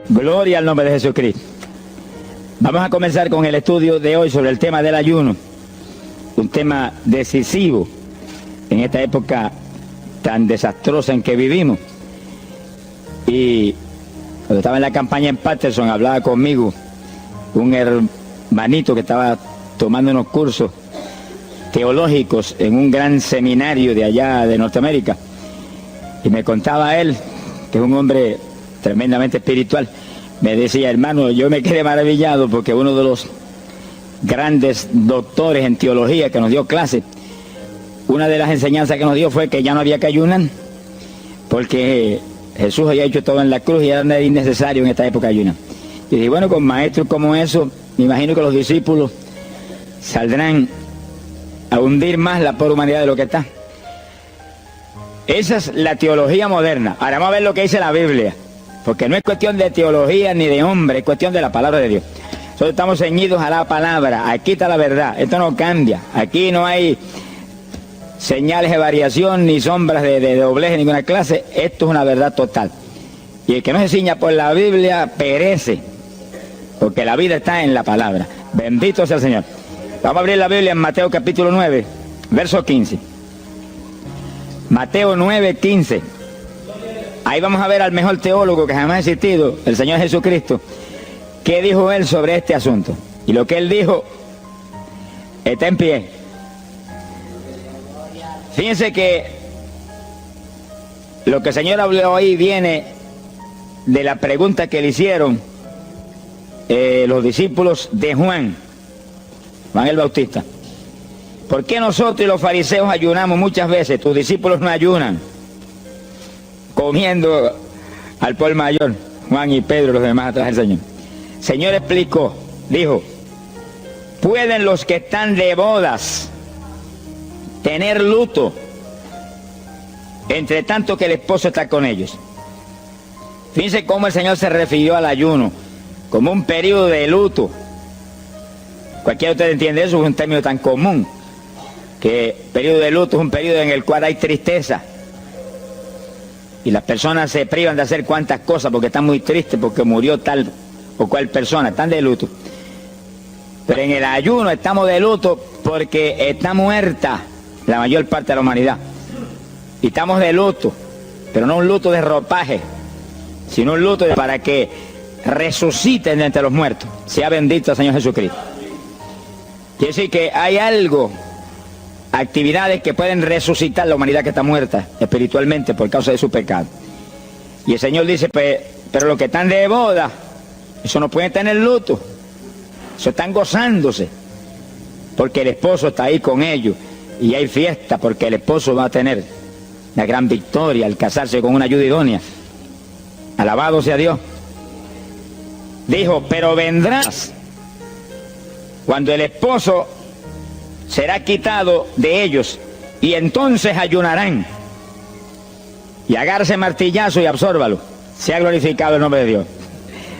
Gloria al nombre de Jesucristo. Vamos a comenzar con el estudio de hoy sobre el tema del ayuno, un tema decisivo en esta época tan desastrosa en que vivimos. Y cuando estaba en la campaña en Patterson, hablaba conmigo un hermanito que estaba tomando unos cursos teológicos en un gran seminario de allá de Norteamérica, y me contaba él, que es un hombre tremendamente espiritual, me decía: hermano, yo me quedé maravillado porque uno de los grandes doctores en teología que nos dio clase, una de las enseñanzas que nos dio fue que ya no había que ayunar, porque Jesús había hecho todo en la cruz y era innecesario en esta época ayunar. Y dije, bueno, con maestros como eso, me imagino que los discípulos saldrán a hundir más la pobre humanidad de lo que está. Esa es la teología moderna. Ahora vamos a ver lo que dice la Biblia, porque no es cuestión de teología ni de hombre, es cuestión de la palabra de Dios. Nosotros estamos ceñidos a la palabra, aquí está la verdad, esto no cambia, aquí no hay señales de variación ni sombras de doblez de ninguna clase, esto es una verdad total. Y el que no se ciña por la Biblia perece, porque la vida está en la palabra. Bendito sea el Señor. Vamos a abrir la Biblia en Mateo capítulo 9, verso 15. Mateo 9, 15. Ahí vamos a ver al mejor teólogo que jamás ha existido, el Señor Jesucristo. ¿Qué dijo él sobre este asunto? Y lo que él dijo está en pie. Fíjense que lo que el Señor habló ahí viene de la pregunta que le hicieron los discípulos de Juan el Bautista. ¿Por qué nosotros y los fariseos ayunamos muchas veces? Tus discípulos no ayunan, comiendo al por mayor, Juan y Pedro y los demás atrás del Señor. El Señor explicó, dijo: ¿pueden los que están de bodas tener luto entre tanto que el esposo está con ellos? Fíjense cómo el Señor se refirió al ayuno como un periodo de luto. Cualquiera de ustedes entiende eso, es un término tan común, que periodo de luto es un periodo en el cual hay tristeza y las personas se privan de hacer cuantas cosas porque están muy tristes porque murió tal o cual persona, están de luto. Pero en el ayuno estamos de luto porque está muerta la mayor parte de la humanidad, y estamos de luto, pero no un luto de ropaje, sino un luto para que resuciten de entre los muertos. Sea bendito el Señor Jesucristo. Quiere decir que hay algo, actividades que pueden resucitar la humanidad que está muerta espiritualmente por causa de su pecado. Y el Señor dice, pero los que están de boda, eso no pueden tener luto, eso están gozándose, porque el esposo está ahí con ellos, y hay fiesta porque el esposo va a tener la gran victoria al casarse con una ayuda idónea. Alabado sea Dios. Dijo, pero vendrás cuando el esposo será quitado de ellos, y entonces ayunarán. Y agárrese martillazo y absórbalo. Sea glorificado el nombre de Dios.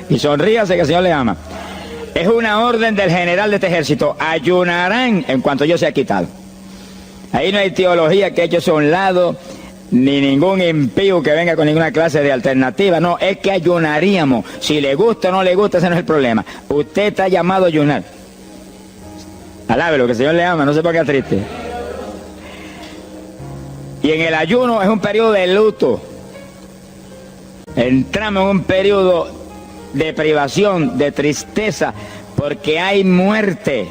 Y sonríase que el Señor le ama. Es una orden del general de este ejército. Ayunarán en cuanto yo sea quitado. Ahí no hay teología que eche a un lado, ni ningún impío que venga con ninguna clase de alternativa. No, es que ayunaríamos. Si le gusta o no le gusta, ese no es el problema. Usted está llamado a ayunar. Alábelo, que el Señor le ama, no se ponga triste. Y en el ayuno es un periodo de luto. Entramos en un periodo de privación, de tristeza, porque hay muerte.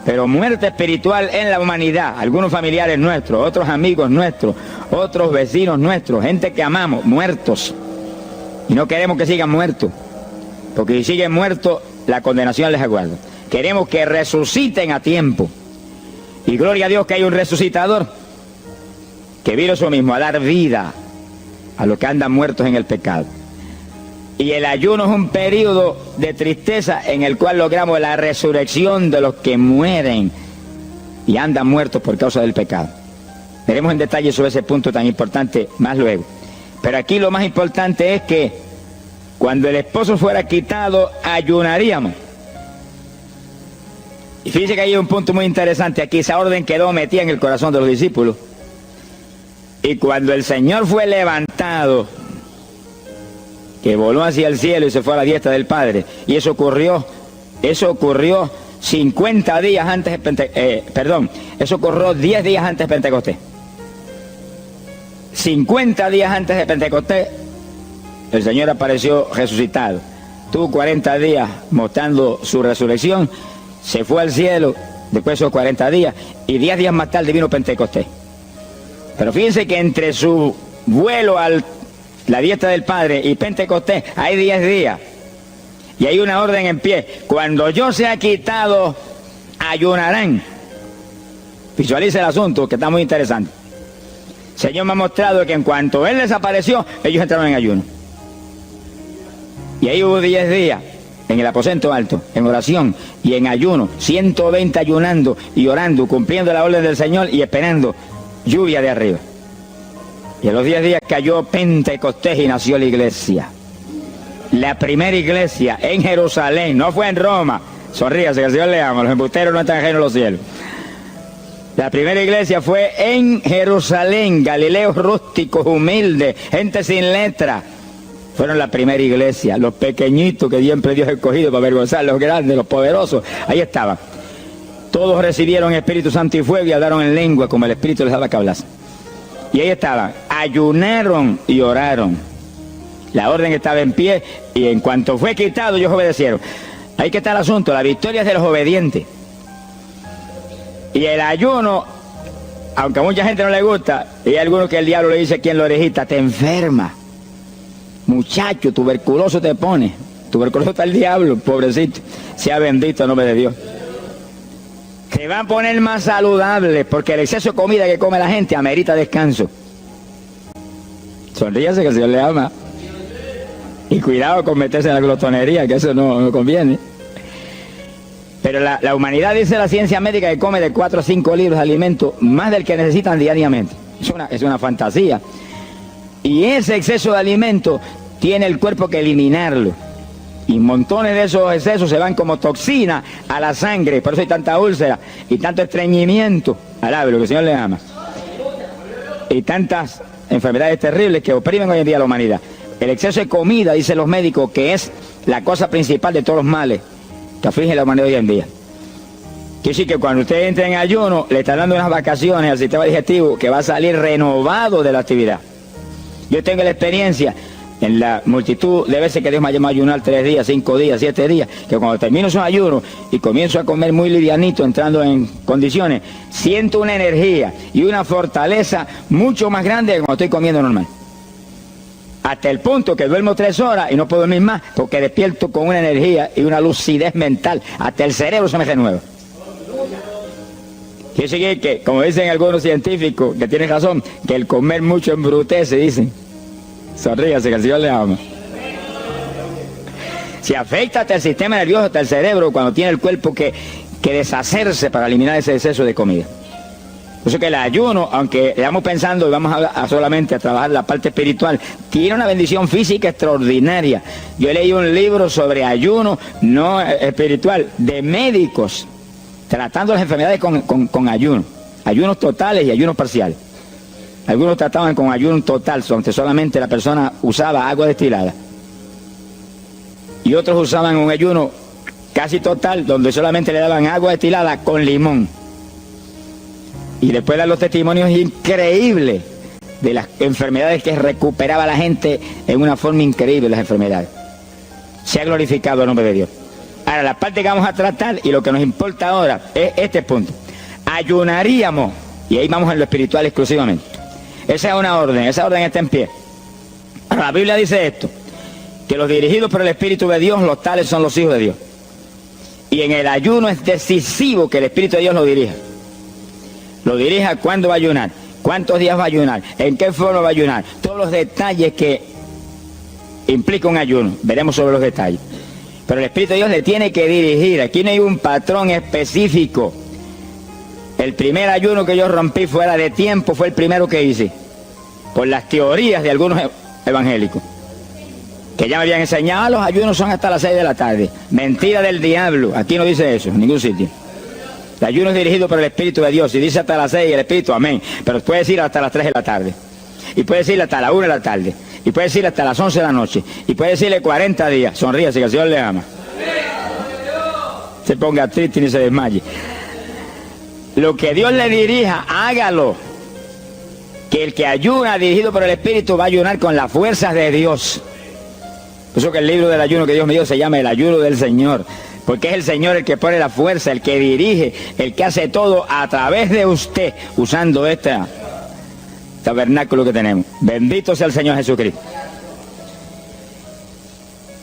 Pero muerte espiritual en la humanidad. Algunos familiares nuestros, otros amigos nuestros, otros vecinos nuestros, gente que amamos, muertos. Y no queremos que sigan muertos, porque si siguen muertos, la condenación les aguarda. Queremos que resuciten a tiempo. Y gloria a Dios que hay un resucitador que vino eso mismo, a dar vida a los que andan muertos en el pecado. Y el ayuno es un periodo de tristeza en el cual logramos la resurrección de los que mueren y andan muertos por causa del pecado. Veremos en detalle sobre ese punto tan importante más luego. Pero aquí lo más importante es que cuando el esposo fuera quitado, ayunaríamos. Y fíjense que hay un punto muy interesante aquí. Esa orden quedó metida en el corazón de los discípulos. Y cuando el Señor fue levantado, que voló hacia el cielo y se fue a la diestra del Padre. Y eso ocurrió 50 días antes de eso ocurrió 10 días antes de Pentecostés. 50 días antes de Pentecostés, el Señor apareció resucitado. Tuvo 40 días mostrando su resurrección, se fue al cielo después de esos 40 días, y 10 días más tarde vino Pentecostés. Pero fíjense que entre su vuelo a la diestra del Padre y Pentecostés hay 10 días. Y hay una orden en pie: cuando yo sea quitado, ayunarán. Visualice el asunto, que está muy interesante. El Señor me ha mostrado que en cuanto Él desapareció, ellos entraron en ayuno. Y ahí hubo 10 días en el aposento alto, en oración y en ayuno, 120 ayunando y orando, cumpliendo la orden del Señor y esperando lluvia de arriba. Y en los 10 días cayó Pentecostés y nació la iglesia. La primera iglesia en Jerusalén, no fue en Roma. Sonríase, que el Señor le ama, los embusteros no están ajenos a los cielos. La primera iglesia fue en Jerusalén, Galileos rústicos, humildes, gente sin letra. Fueron la primera iglesia, los pequeñitos que siempre Dios ha escogido para avergonzar, los grandes, los poderosos, ahí estaban. Todos recibieron Espíritu Santo y fuego y hablaron en lengua como el Espíritu les daba que hablasen. Y ahí estaban, ayunaron y oraron. La orden estaba en pie y en cuanto fue quitado, ellos obedecieron. Ahí que está el asunto, la victoria es de los obedientes. Y el ayuno, aunque a mucha gente no le gusta, y hay algunos que el diablo le dice aquí en la orejita: te enferma. Muchacho, tuberculoso te pone. Tuberculoso está el diablo, pobrecito. Sea bendito el nombre de Dios. Te va a poner más saludable, porque el exceso de comida que come la gente amerita descanso. Sonríase, que el Señor le ama. Y cuidado con meterse en la glotonería, que eso no conviene. Pero la humanidad, dice la ciencia médica, que come de 4 a 5 libras de alimento, más del que necesitan diariamente. Es una fantasía. Y ese exceso de alimento tiene el cuerpo que eliminarlo. Y montones de esos excesos se van como toxina a la sangre. Por eso hay tanta úlcera y tanto estreñimiento. Alabe lo que el Señor le ama. Y tantas enfermedades terribles que oprimen hoy en día a la humanidad. El exceso de comida, dicen los médicos, que es la cosa principal de todos los males que aflige a la humanidad hoy en día. Quiere decir que cuando usted entra en ayuno, le está dando unas vacaciones al sistema digestivo que va a salir renovado de la actividad. Yo tengo la experiencia en la multitud de veces que Dios me ha llamado a ayunar 3 días, 5 días, 7 días, que cuando termino esos ayunos y comienzo a comer muy livianito, entrando en condiciones, siento una energía y una fortaleza mucho más grande que cuando estoy comiendo normal. Hasta el punto que duermo 3 horas y no puedo dormir más, porque despierto con una energía y una lucidez mental. Hasta el cerebro se me renueva. Quiere decir que, como dicen algunos científicos, que tienen razón, que el comer mucho embrutece, dicen. Sonríase, que el Señor le ama. Si afecta hasta el sistema nervioso, hasta el cerebro, cuando tiene el cuerpo que deshacerse para eliminar ese exceso de comida. Por eso que el ayuno, aunque estamos pensando y vamos a solamente a trabajar la parte espiritual, tiene una bendición física extraordinaria. Yo leí un libro sobre ayuno no espiritual, de médicos, tratando las enfermedades con ayuno. Ayunos totales y ayunos parciales. Algunos trataban con ayuno total, donde solamente la persona usaba agua destilada. Y otros usaban un ayuno casi total, donde solamente le daban agua destilada con limón. Y después dan los testimonios increíbles de las enfermedades que recuperaba la gente en una forma increíble, las enfermedades. Se ha glorificado el nombre de Dios. Ahora, la parte que vamos a tratar y lo que nos importa ahora es este punto. Ayunaríamos, y ahí vamos en lo espiritual exclusivamente. Esa es una orden, esa orden está en pie. Ahora, la Biblia dice esto, que los dirigidos por el Espíritu de Dios, los tales son los hijos de Dios. Y en el ayuno es decisivo que el Espíritu de Dios lo dirija. Lo dirija cuándo va a ayunar, cuántos días va a ayunar, en qué forma va a ayunar, todos los detalles que implica un ayuno, veremos sobre los detalles. Pero el Espíritu de Dios le tiene que dirigir, aquí no hay un patrón específico. El primer ayuno que yo rompí fuera de tiempo fue el primero que hice, por las teorías de algunos evangélicos, que ya me habían enseñado, los ayunos son hasta las 6 de la tarde. Mentira del diablo, aquí no dice eso, en ningún sitio. El ayuno es dirigido por el Espíritu de Dios. Y dice hasta las 6 el Espíritu, amén. Pero puede ir hasta las 3 de la tarde. Y puede ir hasta la 1 de la tarde. Y puede decirle hasta las 11 de la noche. Y puede decirle 40 días. Sonríase que el Señor le ama. Se ponga triste ni se desmaye. Lo que Dios le dirija, hágalo. Que el que ayuna dirigido por el Espíritu va a ayunar con las fuerzas de Dios. Por eso que el libro del ayuno que Dios me dio se llama el ayuno del Señor. Porque es el Señor el que pone la fuerza, el que dirige, el que hace todo a través de usted, usando este tabernáculo que tenemos. Bendito sea el Señor Jesucristo.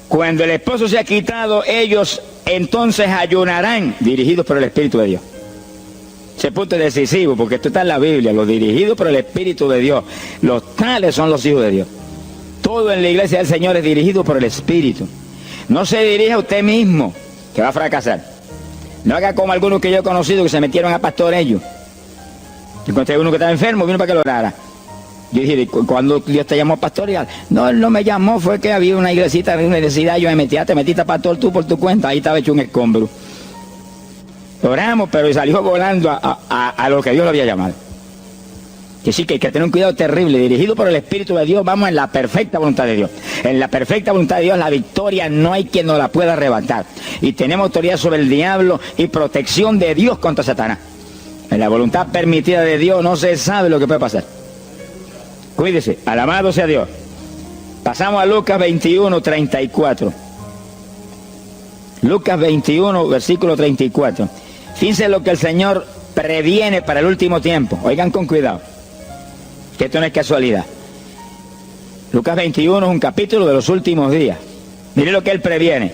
Cuando el esposo se ha quitado, ellos entonces ayunarán, dirigidos por el Espíritu de Dios. Ese punto es decisivo, porque esto está en la Biblia, los dirigidos por el Espíritu de Dios. Los tales son los hijos de Dios. Todo en la iglesia del Señor es dirigido por el Espíritu. No se dirija a usted mismo, que va a fracasar. No haga como algunos que yo he conocido que se metieron a pastor ellos. Encontré uno que estaba enfermo, vino para que lo orara. Yo dije, ¿cuándo Dios te llamó pastor? No, él no me llamó, fue que había una iglesita de universidad, yo me metí, te metiste a pastor tú por tu cuenta, ahí estaba hecho un escombro. Oramos, pero salió volando a lo que Dios lo había llamado. Que sí, que hay que tener un cuidado terrible, dirigido por el Espíritu de Dios, vamos en la perfecta voluntad de Dios. En la perfecta voluntad de Dios, la victoria no hay quien nos la pueda arrebatar. Y tenemos autoridad sobre el diablo y protección de Dios contra Satanás. En la voluntad permitida de Dios no se sabe lo que puede pasar. Cuídese, alabado sea Dios. Pasamos a Lucas 21, 34. Lucas 21, versículo 34. Fíjense lo que el Señor previene para el último tiempo. Oigan con cuidado, que esto no es casualidad. Lucas 21 es un capítulo de los últimos días. Miren lo que Él previene.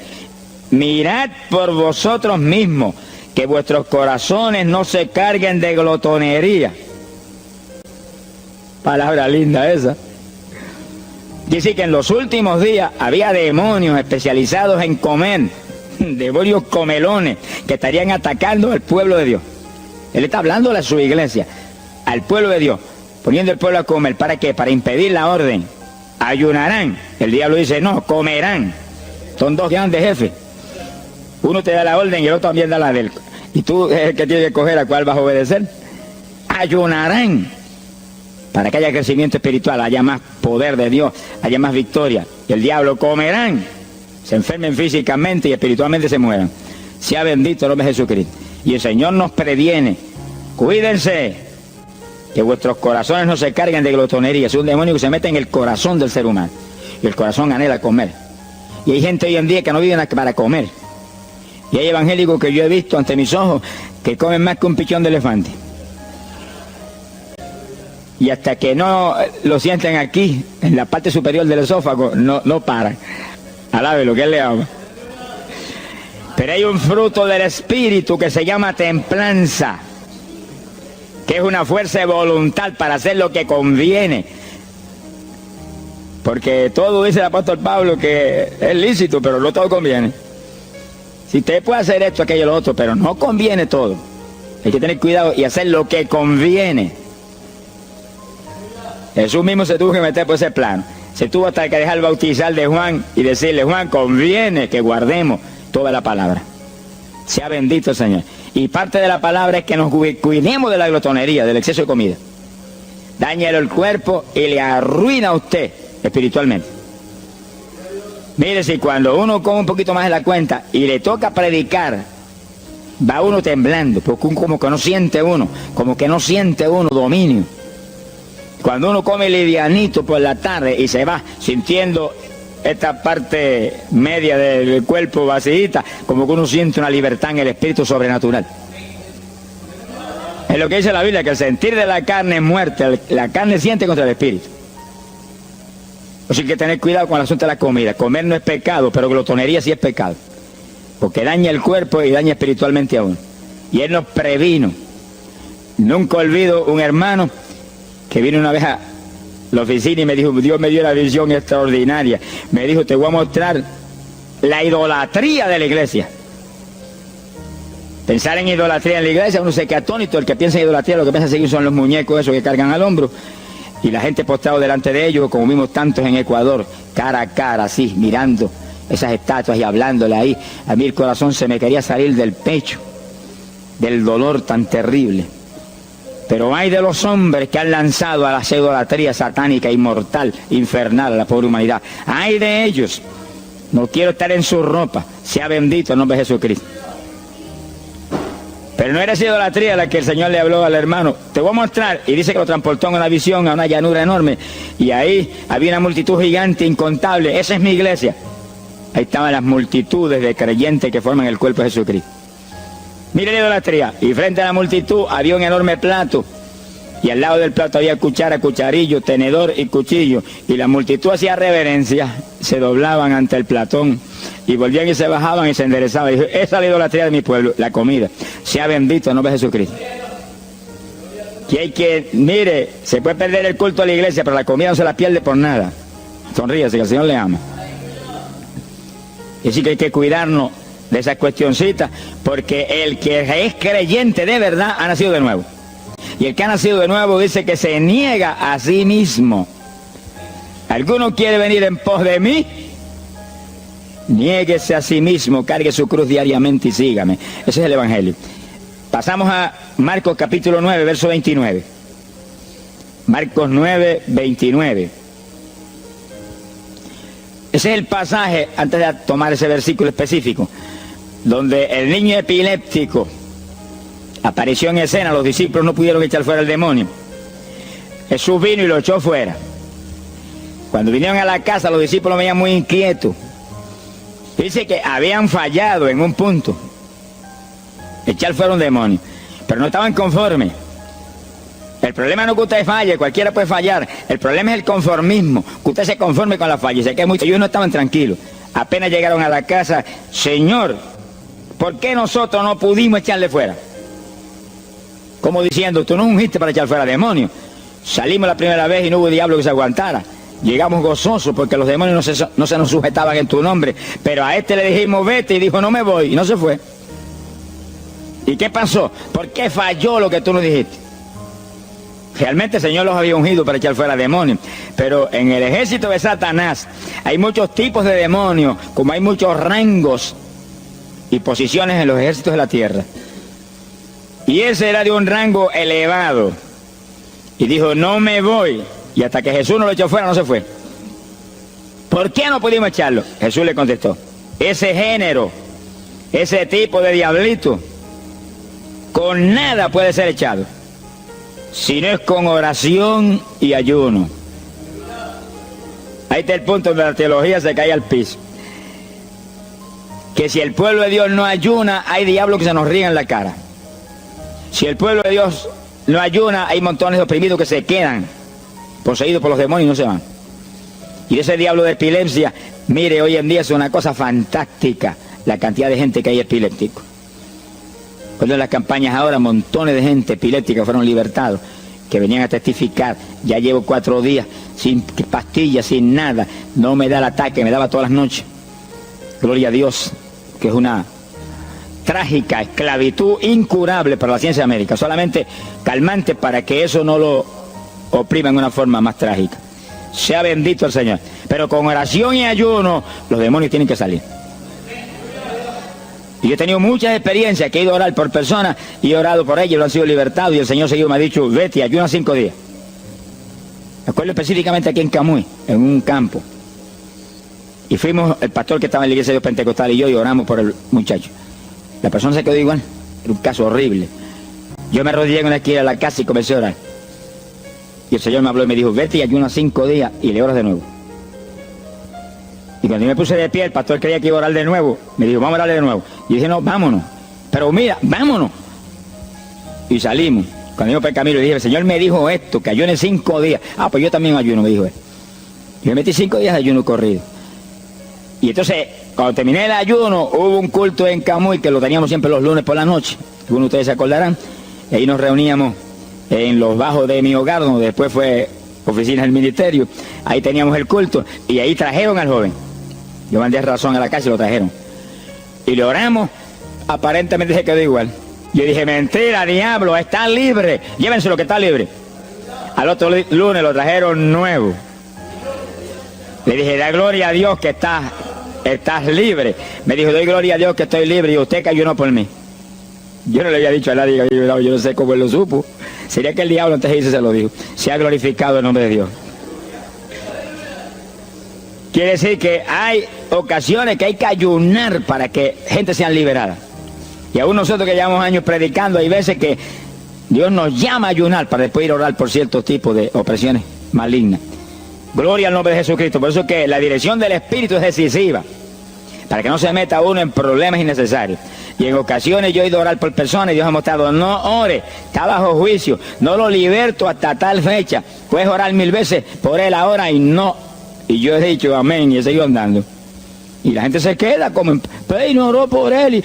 Mirad por vosotros mismos, que vuestros corazones no se carguen de glotonería. Palabra linda esa. Dice que en los últimos días había demonios especializados en comer, demonios comelones, que estarían atacando al pueblo de Dios. Él está hablando a su iglesia, al pueblo de Dios, poniendo al pueblo a comer. ¿Para qué? Para impedir la orden. Ayunarán. El diablo dice, no, comerán. Son dos grandes jefes. Uno te da la orden y el otro también da la del. Y tú es el que tienes que escoger a cuál vas a obedecer. Ayunarán. Para que haya crecimiento espiritual, haya más poder de Dios, haya más victoria. Y el diablo comerán. Se enfermen físicamente y espiritualmente se mueran. Sea bendito el nombre de Jesucristo. Y el Señor nos previene. Cuídense, que vuestros corazones no se carguen de glotonería. Es un demonio que se mete en el corazón del ser humano. Y el corazón anhela comer. Y hay gente hoy en día que no vive para comer. Y hay evangélicos que yo he visto ante mis ojos que comen más que un pichón de elefante. Y hasta que no lo sienten aquí, en la parte superior del esófago, no paran. Alabe lo que Él le ama. Pero hay un fruto del Espíritu que se llama templanza, que es una fuerza de voluntad para hacer lo que conviene. Porque todo dice el apóstol Pablo que es lícito, pero no todo conviene. Si usted puede hacer esto, aquello, lo otro, pero no conviene todo. Hay que tener cuidado y hacer lo que conviene. Jesús mismo se tuvo que meter por ese plano. Se tuvo hasta que dejar bautizar de Juan y decirle, Juan, conviene que guardemos toda la palabra. Sea bendito el Señor. Y parte de la palabra es que nos cuidemos de la glotonería, del exceso de comida. Dáñelo el cuerpo y le arruina a usted espiritualmente. Mire, si cuando uno come un poquito más de la cuenta y le toca predicar, va uno temblando, porque como que no siente uno dominio. Cuando uno come livianito por la tarde y se va sintiendo esta parte media del cuerpo vacíita, como que uno siente una libertad en el espíritu sobrenatural. Es lo que dice la Biblia, que el sentir de la carne es muerte, la carne siente contra el espíritu. Así que hay que tener cuidado con el asunto de la comida. Comer no es pecado, pero glotonería sí es pecado, porque daña el cuerpo y daña espiritualmente a uno. Y Él nos previno. Nunca olvido un hermano que vino una vez a la oficina y me dijo, Dios me dio una visión extraordinaria. Me dijo, te voy a mostrar la idolatría de la iglesia. Pensar en idolatría en la iglesia, uno se queda atónito. El que piensa en idolatría, lo que piensa seguir son los muñecos esos que cargan al hombro. Y la gente postrado delante de ellos, como vimos tantos en Ecuador, cara a cara, así, mirando esas estatuas y hablándole ahí. A mí el corazón se me quería salir del pecho, del dolor tan terrible. Pero hay de los hombres que han lanzado a la idolatría satánica, inmortal, infernal a la pobre humanidad. Hay de ellos. No quiero estar en su ropa. Sea bendito el nombre de Jesucristo. Pero no era esa idolatría la que el Señor le habló al hermano. Te voy a mostrar. Y dice que lo transportó en una visión a una llanura enorme. Y ahí había una multitud gigante, incontable. Esa es mi iglesia. Ahí estaban las multitudes de creyentes que forman el cuerpo de Jesucristo. Mire la idolatría. Y frente a la multitud había un enorme plato. Y al lado del plato había cuchara, cucharillo, tenedor y cuchillo. Y la multitud hacía reverencia. Se doblaban ante el platón. Y volvían y se bajaban y se enderezaban. Y dijo, esa es la idolatría de mi pueblo, la comida. Sea bendito el nombre de Jesucristo. Que hay que, mire, se puede perder el culto a la iglesia, pero la comida no se la pierde por nada. Sonríase, que el Señor le ama. Y así que hay que cuidarnos de esas cuestioncitas, porque el que es creyente de verdad ha nacido de nuevo. Y el que ha nacido de nuevo dice que se niega a sí mismo. ¿Alguno quiere venir en pos de mí? Niéguese a sí mismo, cargue su cruz diariamente y sígame. Ese es el Evangelio. Pasamos a Marcos capítulo 9, verso 29. Marcos 9, 29. Ese es el pasaje, antes de tomar ese versículo específico, donde el niño epiléptico apareció en escena. Los discípulos no pudieron echar fuera el demonio. Jesús vino y lo echó fuera. Cuando vinieron a la casa, los discípulos venían muy inquietos. Dice que habían fallado en un punto, echar fuera un demonio, pero no estaban conformes. El problema no es que usted falle, cualquiera puede fallar. El problema es el conformismo, que usted se conforme con la falla. Y se queda mucho. Ellos no estaban tranquilos. Apenas llegaron a la casa, Señor, ¿por qué nosotros no pudimos echarle fuera? Como diciendo, tú no ungiste para echar fuera demonios. Salimos la primera vez y no hubo diablo que se aguantara. Llegamos gozosos porque los demonios no se nos sujetaban en tu nombre. Pero a este le dijimos, vete, y dijo, no me voy, y no se fue. ¿Y qué pasó? ¿Por qué falló lo que tú nos dijiste? Realmente el Señor los había ungido para echar fuera demonios. Pero en el ejército de Satanás hay muchos tipos de demonios, como hay muchos rangos y posiciones en los ejércitos de la tierra. Y ese era de un rango elevado. Y dijo, no me voy. Y hasta que Jesús no lo echó fuera, no se fue. ¿Por qué no pudimos echarlo? Jesús le contestó, ese género, ese tipo de diablito, con nada puede ser echado, si no es con oración y ayuno. Ahí está el punto donde la teología se cae al piso. Que si el pueblo de Dios no ayuna, hay diablos que se nos ríen en la cara. Si el pueblo de Dios no ayuna, hay montones de oprimidos que se quedan poseídos por los demonios y no se van. Y ese diablo de epilepsia, mire, hoy en día es una cosa fantástica la cantidad de gente que hay epiléptico. Cuando en las campañas ahora, montones de gente epiléptica fueron libertados, que venían a testificar. Ya llevo 4 días sin pastillas, sin nada, no me da el ataque, me daba todas las noches. Gloria a Dios, que es una trágica esclavitud incurable para la ciencia médica, solamente calmante para que eso no lo oprima en una forma más trágica. Sea bendito el Señor. Pero con oración y ayuno, los demonios tienen que salir. Y yo he tenido muchas experiencias que he ido a orar por personas y he orado por ellos y lo han sido libertados, y el Señor seguido me ha dicho, vete, ayuna 5 días. Me acuerdo específicamente aquí en Camuy, en un campo. Y fuimos, el pastor que estaba en la iglesia de Dios Pentecostal y yo, y oramos por el muchacho. La persona se quedó igual. Era un caso horrible. Yo me arrodillé en una esquina de la casa y comencé a orar. Y el Señor me habló y me dijo, vete y ayuna 5 días y le oras de nuevo. Y cuando yo me puse de pie, el pastor creía que iba a orar de nuevo. Me dijo, vamos a orarle de nuevo. Y dije, no, vámonos. Pero mira, vámonos. Y salimos. Cuando yo por el camino le dije, el Señor me dijo esto, que ayune 5 días. Ah, pues yo también ayuno, me dijo él. Y me metí 5 días de ayuno corrido. Y entonces, cuando terminé el ayuno, hubo un culto en Camuy, que lo teníamos siempre los lunes por la noche. Algunos de ustedes se acordarán. Y ahí nos reuníamos en los bajos de mi hogar, donde después fue oficina del ministerio. Ahí teníamos el culto. Y ahí trajeron al joven. Yo mandé razón a la casa y lo trajeron. Y le oramos, aparentemente se quedó igual. Yo dije, mentira, diablo, está libre. Llévenselo que está libre. Al otro lunes lo trajeron nuevo. Le dije, da gloria a Dios que estás libre. Me dijo, doy gloria a Dios que estoy libre y usted que ayunó por mí. Yo no le había dicho a nadie que había ayunado, yo no sé cómo él lo supo. Sería que el diablo antes de irse se lo dijo. Se ha glorificado el nombre de Dios. Quiere decir que hay ocasiones que hay que ayunar para que gente sea liberada. Y aún nosotros que llevamos años predicando, hay veces que Dios nos llama a ayunar para después ir a orar por ciertos tipos de opresiones malignas. Gloria al nombre de Jesucristo. Por eso es que la dirección del Espíritu es decisiva, para que no se meta uno en problemas innecesarios. Y en ocasiones yo he ido a orar por personas y Dios ha mostrado, no ore, está bajo juicio, no lo liberto hasta tal fecha. Puedes orar 1000 veces por él ahora y no. Y yo he dicho amén y he seguido andando. Y la gente se queda como, pero no oró por él.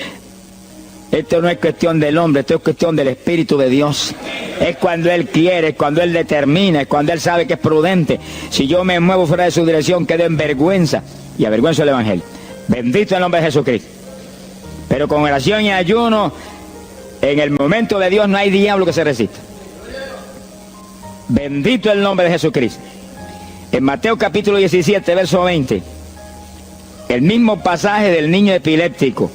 Esto no es cuestión del hombre, esto es cuestión del Espíritu de Dios. Es cuando Él quiere, es cuando Él determina, es cuando Él sabe que es prudente. Si yo me muevo fuera de su dirección, quedo en vergüenza y avergüenzo el Evangelio. Bendito el nombre de Jesucristo. Pero con oración y ayuno, en el momento de Dios no hay diablo que se resista. Bendito el nombre de Jesucristo. En Mateo capítulo 17, verso 20, el mismo pasaje del niño epiléptico,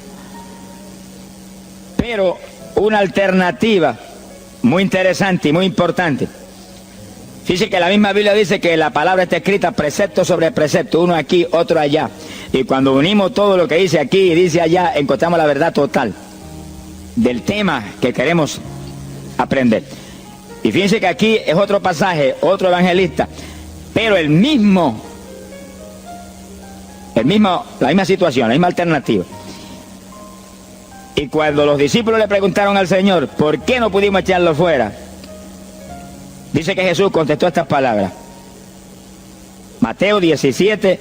pero una alternativa muy interesante y muy importante. Fíjese que la misma Biblia dice que la palabra está escrita precepto sobre precepto, uno aquí, otro allá. Y cuando unimos todo lo que dice aquí y dice allá, encontramos la verdad total del tema que queremos aprender. Y fíjense que aquí es otro pasaje, otro evangelista, pero la misma situación, la misma alternativa. Y cuando los discípulos le preguntaron al Señor, ¿por qué no pudimos echarlo fuera? Dice que Jesús contestó estas palabras. Mateo 17,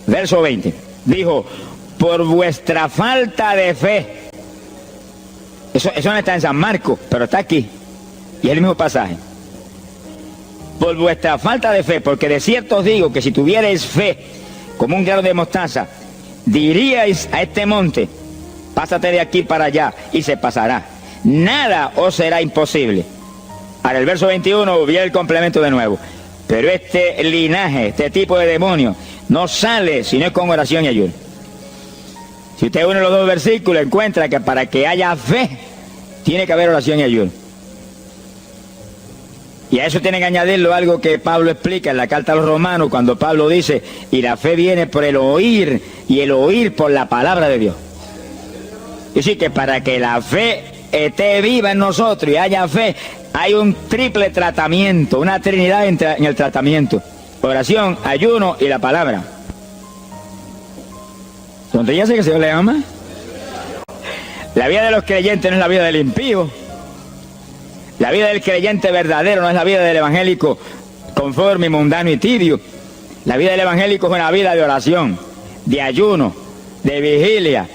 verso 20. Dijo, por vuestra falta de fe. Eso no está en San Marcos, pero está aquí. Y es el mismo pasaje. Por vuestra falta de fe, porque de cierto os digo que si tuvierais fe como un grano de mostaza, diríais a este monte, pásate de aquí para allá, y se pasará. Nada os será imposible. Ahora el verso 21 viene el complemento de nuevo. Pero este linaje, este tipo de demonio, no sale si no es con oración y ayuno. Si usted une los dos versículos, encuentra que para que haya fe, tiene que haber oración y ayuno. Y a eso tiene que añadirlo algo que Pablo explica en la carta a los Romanos, cuando Pablo dice, y la fe viene por el oír, y el oír por la palabra de Dios. Es decir, que para que la fe esté viva en nosotros y haya fe, hay un triple tratamiento, una trinidad en el tratamiento: oración, ayuno y la palabra. ¿Dónde ya sé que el Señor le ama? La vida de los creyentes no es la vida del impío. La vida del creyente verdadero no es la vida del evangélico conforme, mundano y tibio. La vida del evangélico es una vida de oración, de ayuno, de vigilia,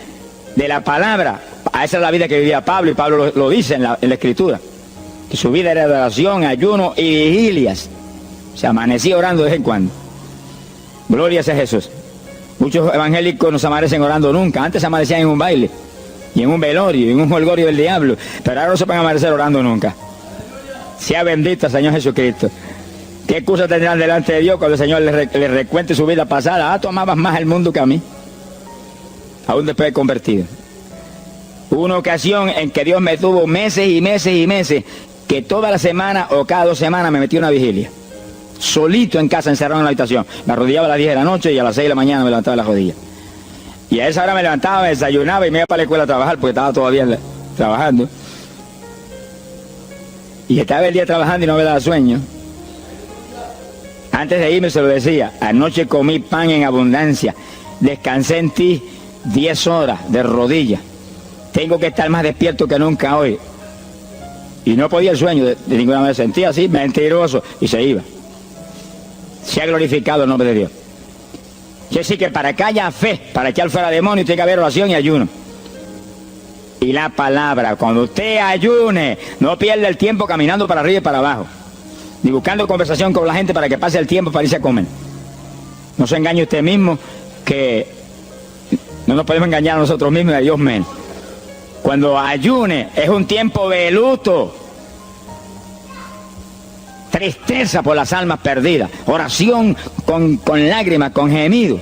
de la palabra. Esa es la vida que vivía Pablo, y Pablo lo dice en la Escritura, que su vida era de oración, ayuno y vigilias. Se amanecía orando de vez en cuando. Gloria sea Jesús. Muchos evangélicos no se amanecen orando nunca. Antes se amanecían en un baile, y en un velorio, y en un jolgorio del diablo, pero ahora no se pueden amanecer orando nunca. Sea bendito Señor Jesucristo. ¿Qué excusa tendrán delante de Dios cuando el Señor le recuente su vida pasada? Tú amabas más el mundo que a mí, aún después de convertido. Hubo una ocasión en que Dios me tuvo meses y meses y meses, que toda la semana o cada 2 semanas me metí a una vigilia, solito en casa, encerrado en la habitación. Me arrodillaba a las 10 de la noche y a las 6 de la mañana me levantaba de las rodillas. Y a esa hora me levantaba, me desayunaba y me iba para la escuela a trabajar, porque estaba todavía trabajando. Y estaba el día trabajando y no me daba sueño. Antes de irme se lo decía: anoche comí pan en abundancia, descansé en ti 10 horas de rodillas, tengo que estar más despierto que nunca hoy. Y no podía el sueño de ninguna manera, sentía así, mentiroso, y se iba. Se ha glorificado el nombre de Dios. Quiere decir que para que haya fe, para echar fuera demonios, tiene que haber oración y ayuno. Y la palabra, cuando usted ayune, no pierda el tiempo caminando para arriba y para abajo, ni buscando conversación con la gente para que pase el tiempo para irse a comer. No se engañe usted mismo, que no nos podemos engañar a nosotros mismos y a Dios menos. Cuando ayune es un tiempo de luto, tristeza por las almas perdidas, oración con lágrimas, con gemidos,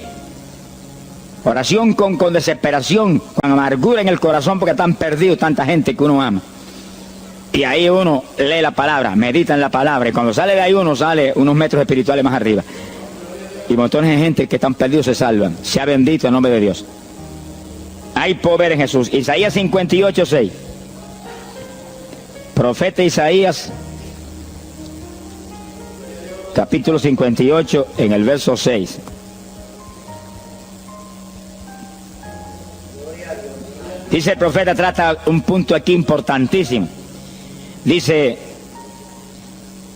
oración con desesperación, con amargura en el corazón porque están perdidos tanta gente que uno ama. Y ahí uno lee la palabra, medita en la palabra, y cuando sale de ahí uno sale unos metros espirituales más arriba. Y montones de gente que están perdidos se salvan. Sea bendito el nombre de Dios. Hay poder en Jesús. Isaías 58:6. Profeta Isaías, capítulo 58, en el verso 6. Dice el profeta, trata un punto aquí importantísimo. Dice,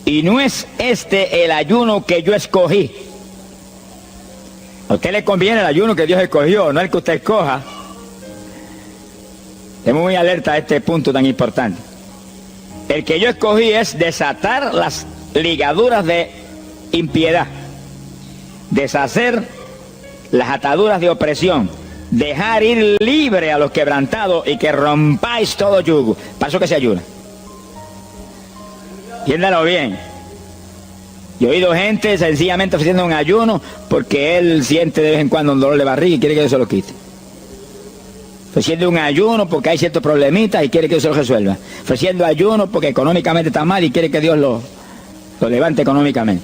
y no es este el ayuno que yo escogí. A usted le conviene el ayuno que Dios escogió, no el que usted escoja. Estemos muy alerta a este punto tan importante. El que yo escogí es desatar las ligaduras de impiedad, deshacer las ataduras de opresión, dejar ir libre a los quebrantados y que rompáis todo yugo. Para eso que se ayuna. Entiéndalo bien. Yo he oído gente sencillamente ofreciendo un ayuno porque él siente de vez en cuando un dolor de barriga y quiere que Dios se lo quite. Ofreciendo un ayuno porque hay ciertos problemitas y quiere que Dios se lo resuelva. Ofreciendo ayuno porque económicamente está mal y quiere que Dios lo levante económicamente.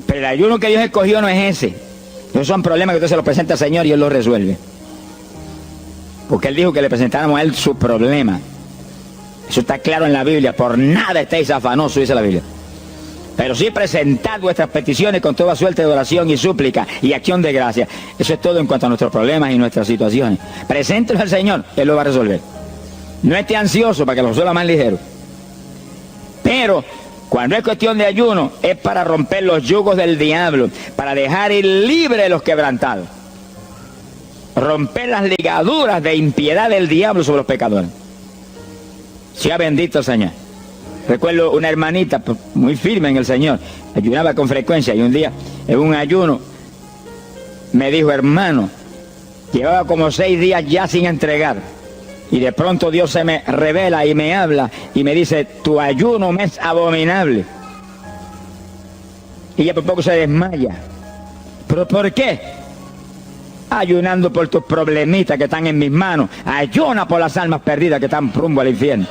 Pero el ayuno que Dios escogió no es ese. Esos son problemas que usted se los presenta al Señor y Él los resuelve. Porque Él dijo que le presentáramos a Él su problema. Eso está claro en la Biblia. Por nada estéis afanosos, dice la Biblia. Pero sí presentad vuestras peticiones con toda suerte de oración y súplica y acción de gracia. Eso es todo en cuanto a nuestros problemas y nuestras situaciones. Preséntelos al Señor, Él lo va a resolver. No esté ansioso para que lo resuelva más ligero. Pero cuando es cuestión de ayuno, es para romper los yugos del diablo, para dejar ir libre los quebrantados. Romper las ligaduras de impiedad del diablo sobre los pecadores. Sea bendito el Señor. Recuerdo una hermanita muy firme en el Señor, ayunaba con frecuencia y un día en un ayuno me dijo, hermano, llevaba como 6 días ya sin entregar y de pronto Dios se me revela y me habla y me dice, tu ayuno me es abominable. Y ella por poco se desmaya. ¿Pero por qué? Ayunando por tus problemitas que están en mis manos. Ayuna por las almas perdidas que están rumbo al infierno.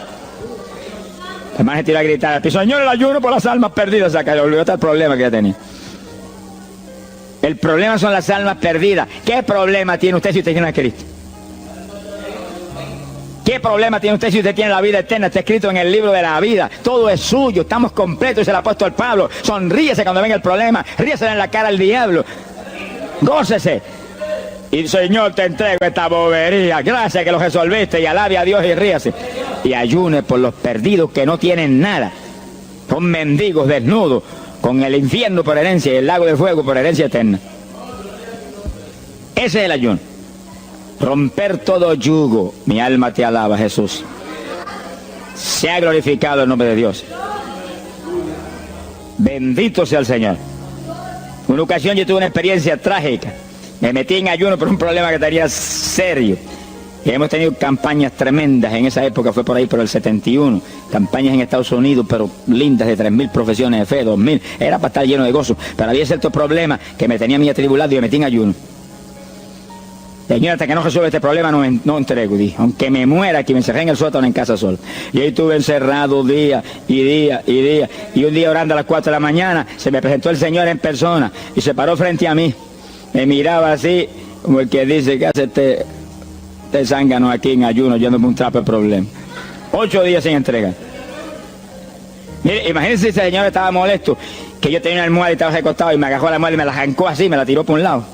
La hermana se tiró a gritar, Señor, el ayuno por las almas perdidas. O sea, que le olvidó hasta el problema que ya tenía. El problema son las almas perdidas. ¿Qué problema tiene usted si usted tiene a Cristo? ¿Qué problema tiene usted si usted tiene la vida eterna? Está escrito en el libro de la vida. Todo es suyo, estamos completos, dice el apóstol Pablo. Sonríese cuando venga el problema, ríese en la cara al diablo. Gócese. Y Señor, te entrego esta bobería. Gracias que lo resolviste y alabe a Dios y ríase. Y ayune por los perdidos que no tienen nada. Son mendigos desnudos, con el infierno por herencia y el lago de fuego por herencia eterna. Ese es el ayuno. Romper todo yugo. Mi alma te alaba, Jesús. Sea glorificado el nombre de Dios. Bendito sea el Señor. Una ocasión yo tuve una experiencia trágica. Me metí en ayuno por un problema que tenía serio. Y hemos tenido campañas tremendas. En esa época fue por ahí por el 71. Campañas en Estados Unidos, pero lindas, de 3.000 profesiones de fe, 2.000. Era para estar lleno de gozo. Pero había ciertos problemas que me tenía a mí atribulado y me metí en ayuno. Señor, hasta que no resuelva este problema no entrego, dije. Aunque me muera, que me encerré en el sótano en casa solo. Y ahí estuve encerrado día y día y día. Y un día orando a las 4 de la mañana, se me presentó el Señor en persona y se paró frente a mí. Me miraba así, como el que dice, ¿qué hace este zángano aquí en ayuno, yéndome un trapo de problema? 8 días sin entregar. Mire, imagínense si ese señor estaba molesto, que yo tenía una almohada y estaba recostado y me agarró la almohada y me la arrancó así, me la tiró por un lado.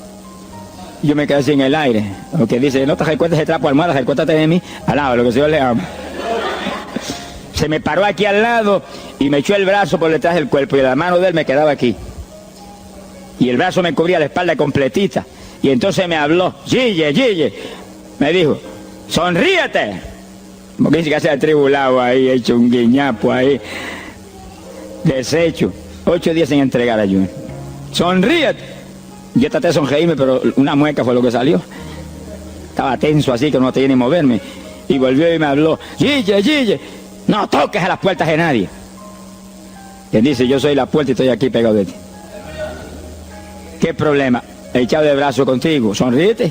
Yo me quedé así en el aire. Lo que dice, no te recuerdes ese trapo de almohada, recuérdate de mí, al lado, lo que el Señor le ama. Se me paró aquí al lado y me echó el brazo por detrás del cuerpo y la mano de él me quedaba aquí. Y el brazo me cubría la espalda completita. Y entonces me habló, Gille, me dijo, sonríete. Porque dice que se ha atribulado ahí, hecho un guiñapo ahí, deshecho. 8 días sin entregar ayuno. Sonríete. Yo traté de sonreírme, pero una mueca fue lo que salió. Estaba tenso así que no tenía ni moverme. Y volvió y me habló, Gille, no toques a las puertas de nadie. Y él dice, yo soy la puerta y estoy aquí pegado de ti. ¿Qué problema? He echado de brazo contigo, sonríete.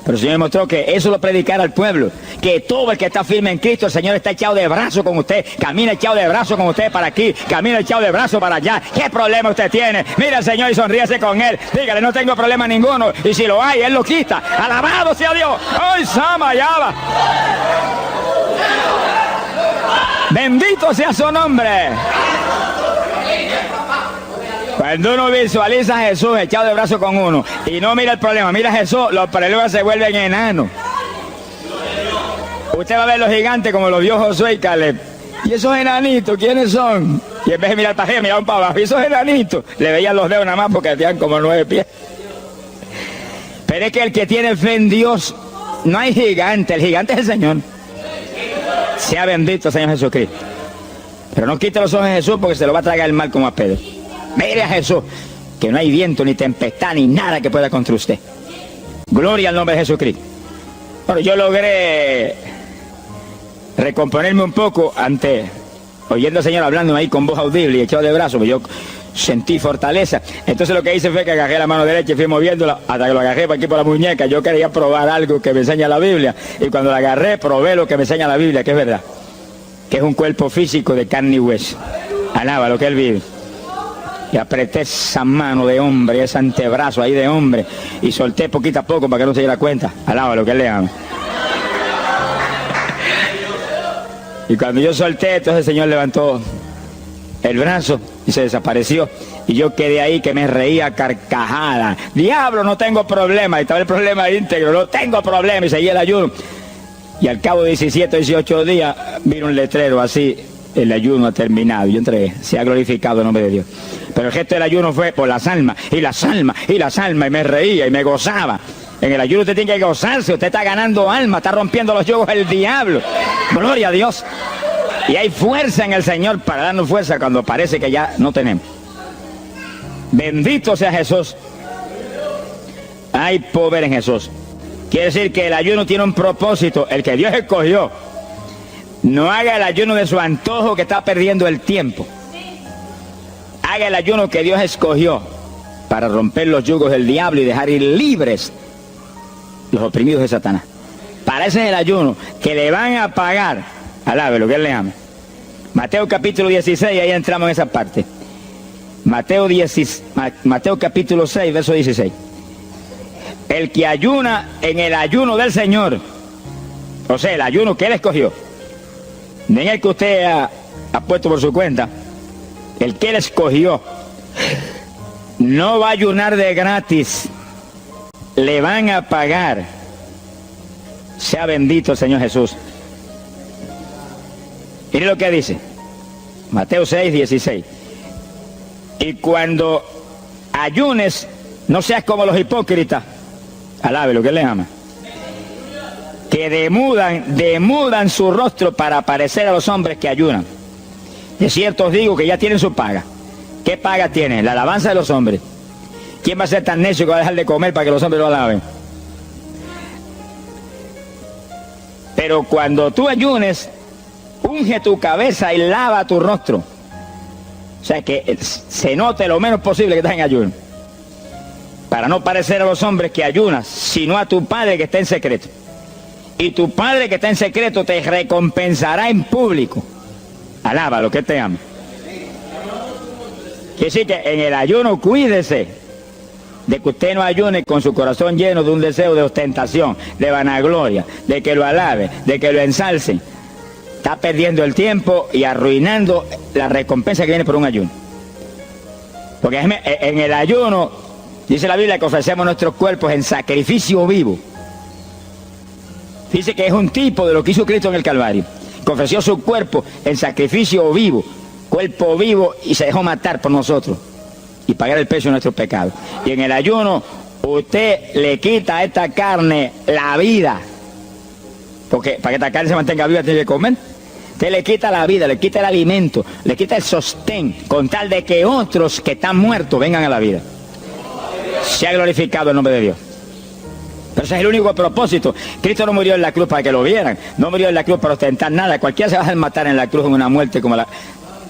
Pero el Señor mostró que eso lo predicara al pueblo, que todo el que está firme en Cristo, el Señor está echado de brazo con usted, camina echado de brazo con usted para aquí, camina echado de brazo para allá. ¿Qué problema usted tiene? Mira al Señor y sonríese con Él, dígale, no tengo problema ninguno, y si lo hay, Él lo quita. Alabado sea Dios. ¡Ay, Sama, Yaba! Bendito sea su nombre. Cuando uno visualiza a Jesús echado de brazo con uno y no mira el problema, mira a Jesús, los problemas se vuelven enanos. Usted va a ver los gigantes como los vio Josué y Caleb. ¿Y esos enanitos quiénes son? Y en vez de mirar para arriba, miraban para abajo. ¿Y esos enanitos? Le veían los dedos nada más porque tenían como 9 pies. Pero es que el que tiene fe en Dios, no hay gigante, el gigante es el Señor. Sea bendito Señor Jesucristo. Pero no quite los ojos de Jesús porque se lo va a tragar el mal como a Pedro. Mire a Jesús, que no hay viento, ni tempestad, ni nada que pueda contra usted. Gloria al nombre de Jesucristo. Bueno, yo logré recomponerme un poco oyendo al Señor hablando ahí con voz audible y echado de brazos, pues yo sentí fortaleza. Entonces lo que hice fue que agarré la mano derecha y fui moviéndola hasta que lo agarré por aquí por la muñeca. Yo quería probar algo que me enseña la Biblia, y cuando la agarré probé lo que me enseña la Biblia, que es verdad, que es un cuerpo físico de carne y hueso. Alaba lo que Él vive. Y apreté esa mano de hombre, ese antebrazo ahí de hombre, y solté poquito a poco para que no se diera cuenta. Alaba lo que Él le ama. Y cuando yo solté, entonces el Señor levantó el brazo y se desapareció. Y yo quedé ahí que me reía carcajada. Diablo, no tengo problema. Y estaba el problema íntegro, no tengo problema. Y seguía el ayuno. Y al cabo de 17 o 18 días vino un letrero así: el ayuno ha terminado. Yo entregué, se ha glorificado el nombre de Dios. Pero el gesto del ayuno fue por las almas, y las almas, y las almas, y me reía y me gozaba. En el ayuno usted tiene que gozarse, usted está ganando alma, está rompiendo los yugos del diablo. Gloria a Dios. Y hay fuerza en el Señor para darnos fuerza cuando parece que ya no tenemos. Bendito sea Jesús. Hay poder en Jesús. Quiere decir que el ayuno tiene un propósito, el que Dios escogió. No haga el ayuno de su antojo, que está perdiendo el tiempo. Haga el ayuno que Dios escogió para romper los yugos del diablo y dejar ir libres los oprimidos de Satanás. Para ese es el ayuno que le van a pagar. Alabe lo que Él le ama. Mateo capítulo 16, ahí entramos en esa parte. Mateo capítulo 6, verso 16. El que ayuna en el ayuno del Señor, o sea, el ayuno que Él escogió, no en el que usted ha puesto por su cuenta, el que Él escogió, no va a ayunar de gratis, le van a pagar. Sea bendito el Señor Jesús. Mire lo que dice Mateo 6, 16. Y cuando ayunes, no seas como los hipócritas. Alabe lo que Él le ama. Que demudan su rostro para parecer a los hombres que ayunan. De cierto os digo que ya tienen su paga. ¿Qué paga tienen? La alabanza de los hombres. ¿Quién va a ser tan necio que va a dejar de comer para que los hombres lo alaben? Pero cuando tú ayunes, unge tu cabeza y lava tu rostro. O sea, que se note lo menos posible que estás en ayuno. Para no parecer a los hombres que ayunas, sino a tu Padre que está en secreto. Y tu Padre que está en secreto te recompensará en público. Alaba lo que te ama. Quiere decir que en el ayuno cuídese de que usted no ayune con su corazón lleno de un deseo de ostentación, de vanagloria, de que lo alabe, de que lo ensalcen. Está perdiendo el tiempo y arruinando la recompensa que viene por un ayuno. Porque en el ayuno, dice la Biblia que ofrecemos nuestros cuerpos en sacrificio vivo. Dice que es un tipo de lo que hizo Cristo en el Calvario, que ofreció su cuerpo en sacrificio vivo, cuerpo vivo, y se dejó matar por nosotros y pagar el precio de nuestros pecados. Y en el ayuno usted le quita a esta carne la vida, porque para que esta carne se mantenga viva tiene que comer. Usted le quita la vida, le quita el alimento, le quita el sostén, con tal de que otros que están muertos vengan a la vida. Se ha glorificado el nombre de Dios. Pero ese es el único propósito. Cristo no murió en la cruz para que lo vieran, no murió en la cruz para ostentar nada. Cualquiera se va a matar en la cruz en una muerte como la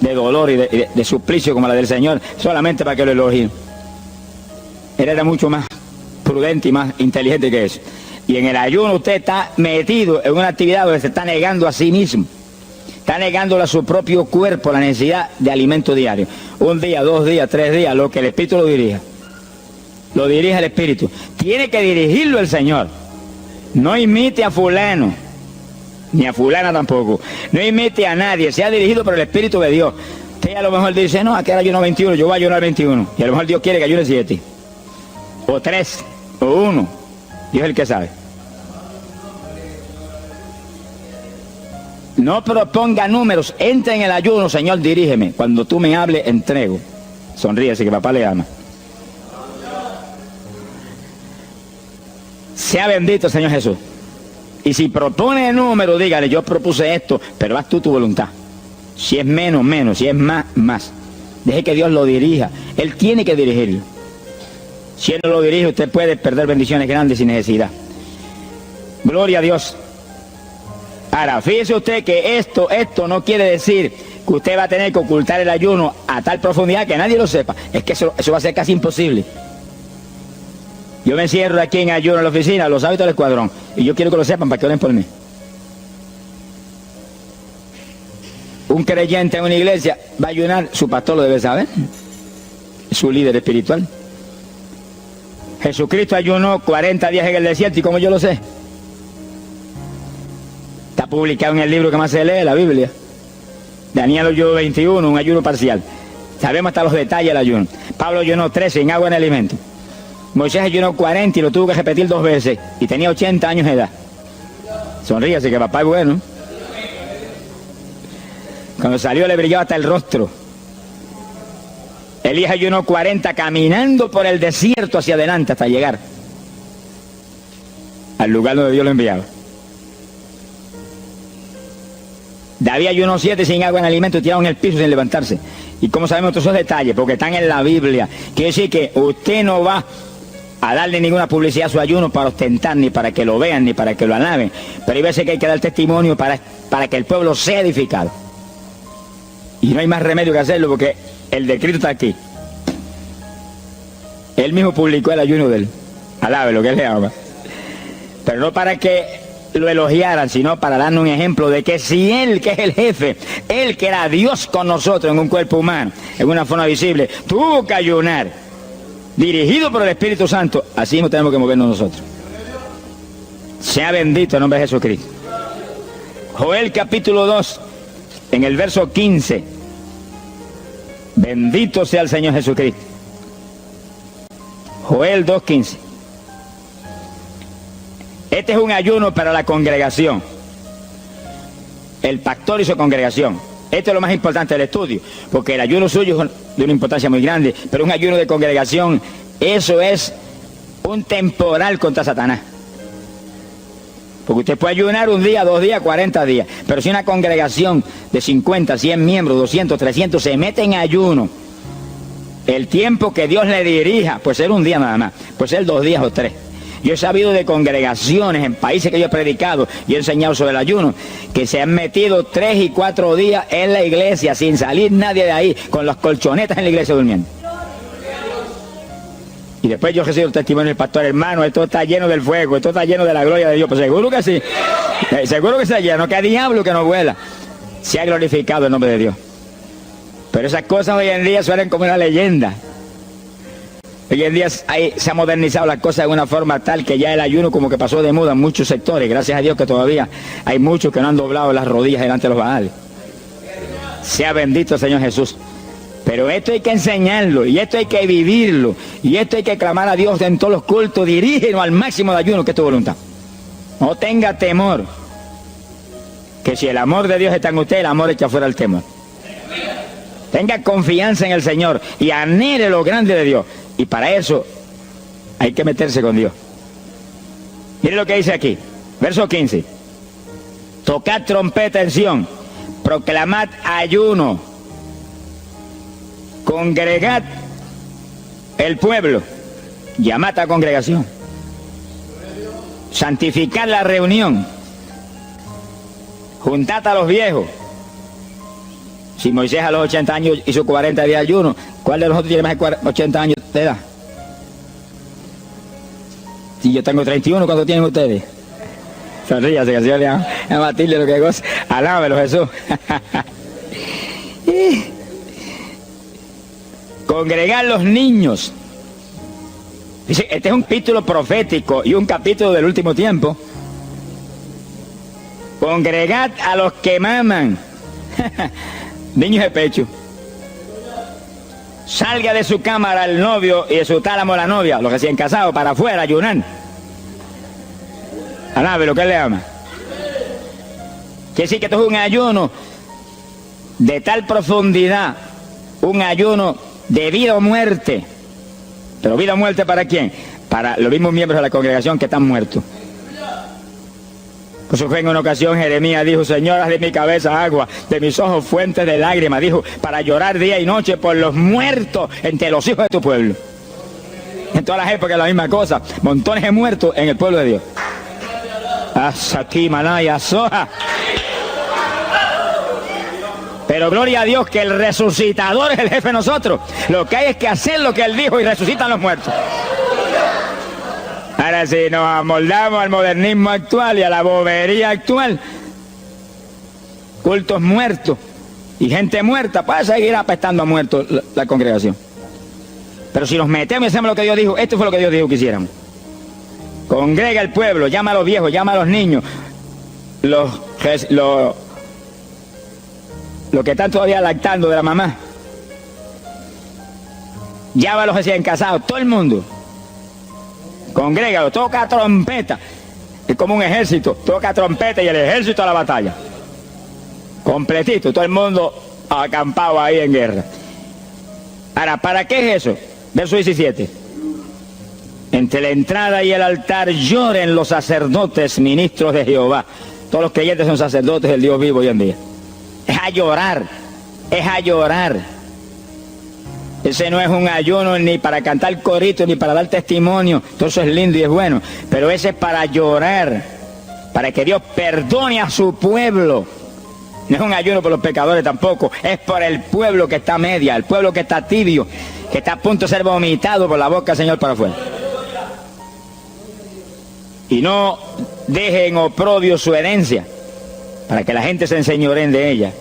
de dolor y de suplicio como la del Señor, solamente para que lo elogien. Él era mucho más prudente y más inteligente que eso. Y en el ayuno usted está metido en una actividad donde se está negando a sí mismo. Está negándole a su propio cuerpo la necesidad de alimento diario. Un día, 2 días, 3 días, lo que el Espíritu lo dirija. Lo dirige el Espíritu. Tiene que dirigirlo el Señor. No imite a fulano, ni a fulana tampoco. No imite a nadie, sea dirigido por el Espíritu de Dios. Usted a lo mejor dice, no, aquí ayuno 21, yo voy a ayunar 21. Y a lo mejor Dios quiere que ayune 7. O 3, o 1. Dios es el que sabe. No proponga números, entre en el ayuno, Señor, dirígeme. Cuando tú me hables, entrego. Sonríese que papá le ama. Sea bendito, Señor Jesús. Y si propone número, dígale, yo propuse esto, pero haz tú tu voluntad. Si es menos, menos. Si es más, más. Deje que Dios lo dirija. Él tiene que dirigirlo. Si Él no lo dirige, usted puede perder bendiciones grandes sin necesidad. Gloria a Dios. Ahora, fíjese usted que esto no quiere decir que usted va a tener que ocultar el ayuno a tal profundidad que nadie lo sepa. Es que eso va a ser casi imposible. Yo me encierro aquí en ayuno en la oficina, los hábitos del escuadrón, y yo quiero que lo sepan para que oren por mí. Un creyente en una iglesia va a ayunar, su pastor lo debe saber, su líder espiritual. Jesucristo ayunó 40 días en el desierto, ¿y cómo yo lo sé? Está publicado en el libro que más se lee, la Biblia. Daniel ayunó 21, un ayuno parcial. Sabemos hasta los detalles del ayuno. Pablo ayunó 13 en agua en alimento. Moisés ayunó 40 y lo tuvo que repetir 2 veces. Y tenía 80 años de edad. Sonríase que papá es bueno. Cuando salió le brillaba hasta el rostro. Elías ayunó 40 caminando por el desierto hacia adelante hasta llegar al lugar donde Dios lo enviaba. David ayunó 7 sin agua en alimento y tirado en el piso sin levantarse. ¿Y cómo sabemos todos esos detalles? Porque están en la Biblia. Quiere decir que usted no va a darle ninguna publicidad a su ayuno para ostentar, ni para que lo vean, ni para que lo alaben. Pero hay veces que hay que dar testimonio para que el pueblo sea edificado. Y no hay más remedio que hacerlo porque el decreto está aquí. Él mismo publicó el ayuno de él. Alabe lo que él le ama. Pero no para que lo elogiaran, sino para darnos un ejemplo de que si Él, que es el jefe, Él que era Dios con nosotros en un cuerpo humano, en una forma visible, tuvo que ayunar, dirigido por el Espíritu Santo, así mismo tenemos que movernos nosotros. Sea bendito el nombre de Jesucristo. Joel capítulo 2, en el verso 15. Bendito sea el Señor Jesucristo. Joel 2:15. Este es un ayuno para la congregación. El pastor y su congregación. Esto es lo más importante del estudio, porque el ayuno suyo es de una importancia muy grande, pero un ayuno de congregación, eso es un temporal contra Satanás. Porque usted puede ayunar 1 día, 2 días, 40 días, pero si una congregación de 50, 100 miembros, 200, 300 se mete en ayuno, el tiempo que Dios le dirija, puede ser 1 día nada más, puede ser 2 días o 3. Yo he sabido de congregaciones en países que yo he predicado y he enseñado sobre el ayuno, que se han metido 3 y 4 días en la iglesia sin salir nadie de ahí, con las colchonetas en la iglesia durmiendo. Y después yo recibo el testimonio del pastor, hermano, esto está lleno del fuego, esto está lleno de la gloria de Dios. Pues seguro que sí, seguro que está lleno, que hay diablo que no vuela. Se ha glorificado el nombre de Dios. Pero esas cosas hoy en día suelen como una leyenda. Hoy en día se ha modernizado las cosas de una forma tal que ya el ayuno como que pasó de moda en muchos sectores. Gracias a Dios que todavía hay muchos que no han doblado las rodillas delante de los Baales. Sea bendito el Señor Jesús. Pero esto hay que enseñarlo, y esto hay que vivirlo, y esto hay que clamar a Dios en todos los cultos. Dirígenos al máximo de ayuno, que es tu voluntad. No tenga temor, que si el amor de Dios está en usted, el amor echa fuera el temor. Tenga confianza en el Señor y anhele lo grande de Dios. Y para eso hay que meterse con Dios. Mire lo que dice aquí, verso 15. Tocad trompeta en Sión, proclamad ayuno, congregad el pueblo, llamad a congregación, santificad la reunión, juntad a los viejos. Si Moisés a los 80 años hizo 40 días de ayuno, ¿cuál de nosotros tiene más de 80 años de edad? Y yo tengo 31, ¿cuánto tienen ustedes? Sonríase, que el Señor le ama a Matilde lo que goza. Alábelo, Jesús. Congregar los niños. Dice, este es un capítulo profético y un capítulo del último tiempo. Congregad a los que maman. Niños de pecho. Salga de su cámara el novio y de su tálamo la novia, los recién casados, para afuera, ayunar. Alábelo, que él le ama. Quiere decir que esto es un ayuno de tal profundidad, un ayuno de vida o muerte. ¿Pero vida o muerte para quién? Para los mismos miembros de la congregación que están muertos. Por eso fue en una ocasión Jeremías dijo, Señor, haz de mi cabeza agua, de mis ojos fuentes de lágrimas, dijo, para llorar día y noche por los muertos entre los hijos de tu pueblo. En todas las épocas la misma cosa, montones de muertos en el pueblo de Dios. Asaki Manaya Soja. Pero gloria a Dios que el resucitador es el jefe de nosotros. Lo que hay es que hacer lo que él dijo y resucitan los muertos. Ahora si nos amoldamos al modernismo actual y a la bobería actual, cultos muertos y gente muerta, puede seguir apestando a muertos la congregación. Pero si nos metemos y hacemos lo que Dios dijo, esto fue lo que Dios dijo que hiciéramos. Congrega al pueblo, llama a los viejos, llama a los niños, los que están todavía lactando de la mamá. Llama a los recién casados, todo el mundo. Congrégalo, toca trompeta. Es como un ejército, toca trompeta y el ejército a la batalla. Completito, todo el mundo acampado ahí en guerra. Ahora, ¿para qué es eso? Verso 17. Entre la entrada y el altar lloren los sacerdotes, ministros de Jehová. Todos los creyentes son sacerdotes del Dios vivo hoy en día. Es a llorar, es a llorar. Ese no es un ayuno ni para cantar corito, ni para dar testimonio. Todo eso es lindo y es bueno. Pero ese es para llorar, para que Dios perdone a su pueblo. No es un ayuno por los pecadores tampoco. Es por el pueblo que está a media, el pueblo que está tibio, que está a punto de ser vomitado por la boca del Señor para afuera. Y no dejen oprobio su herencia, para que la gente se enseñoreen de ella.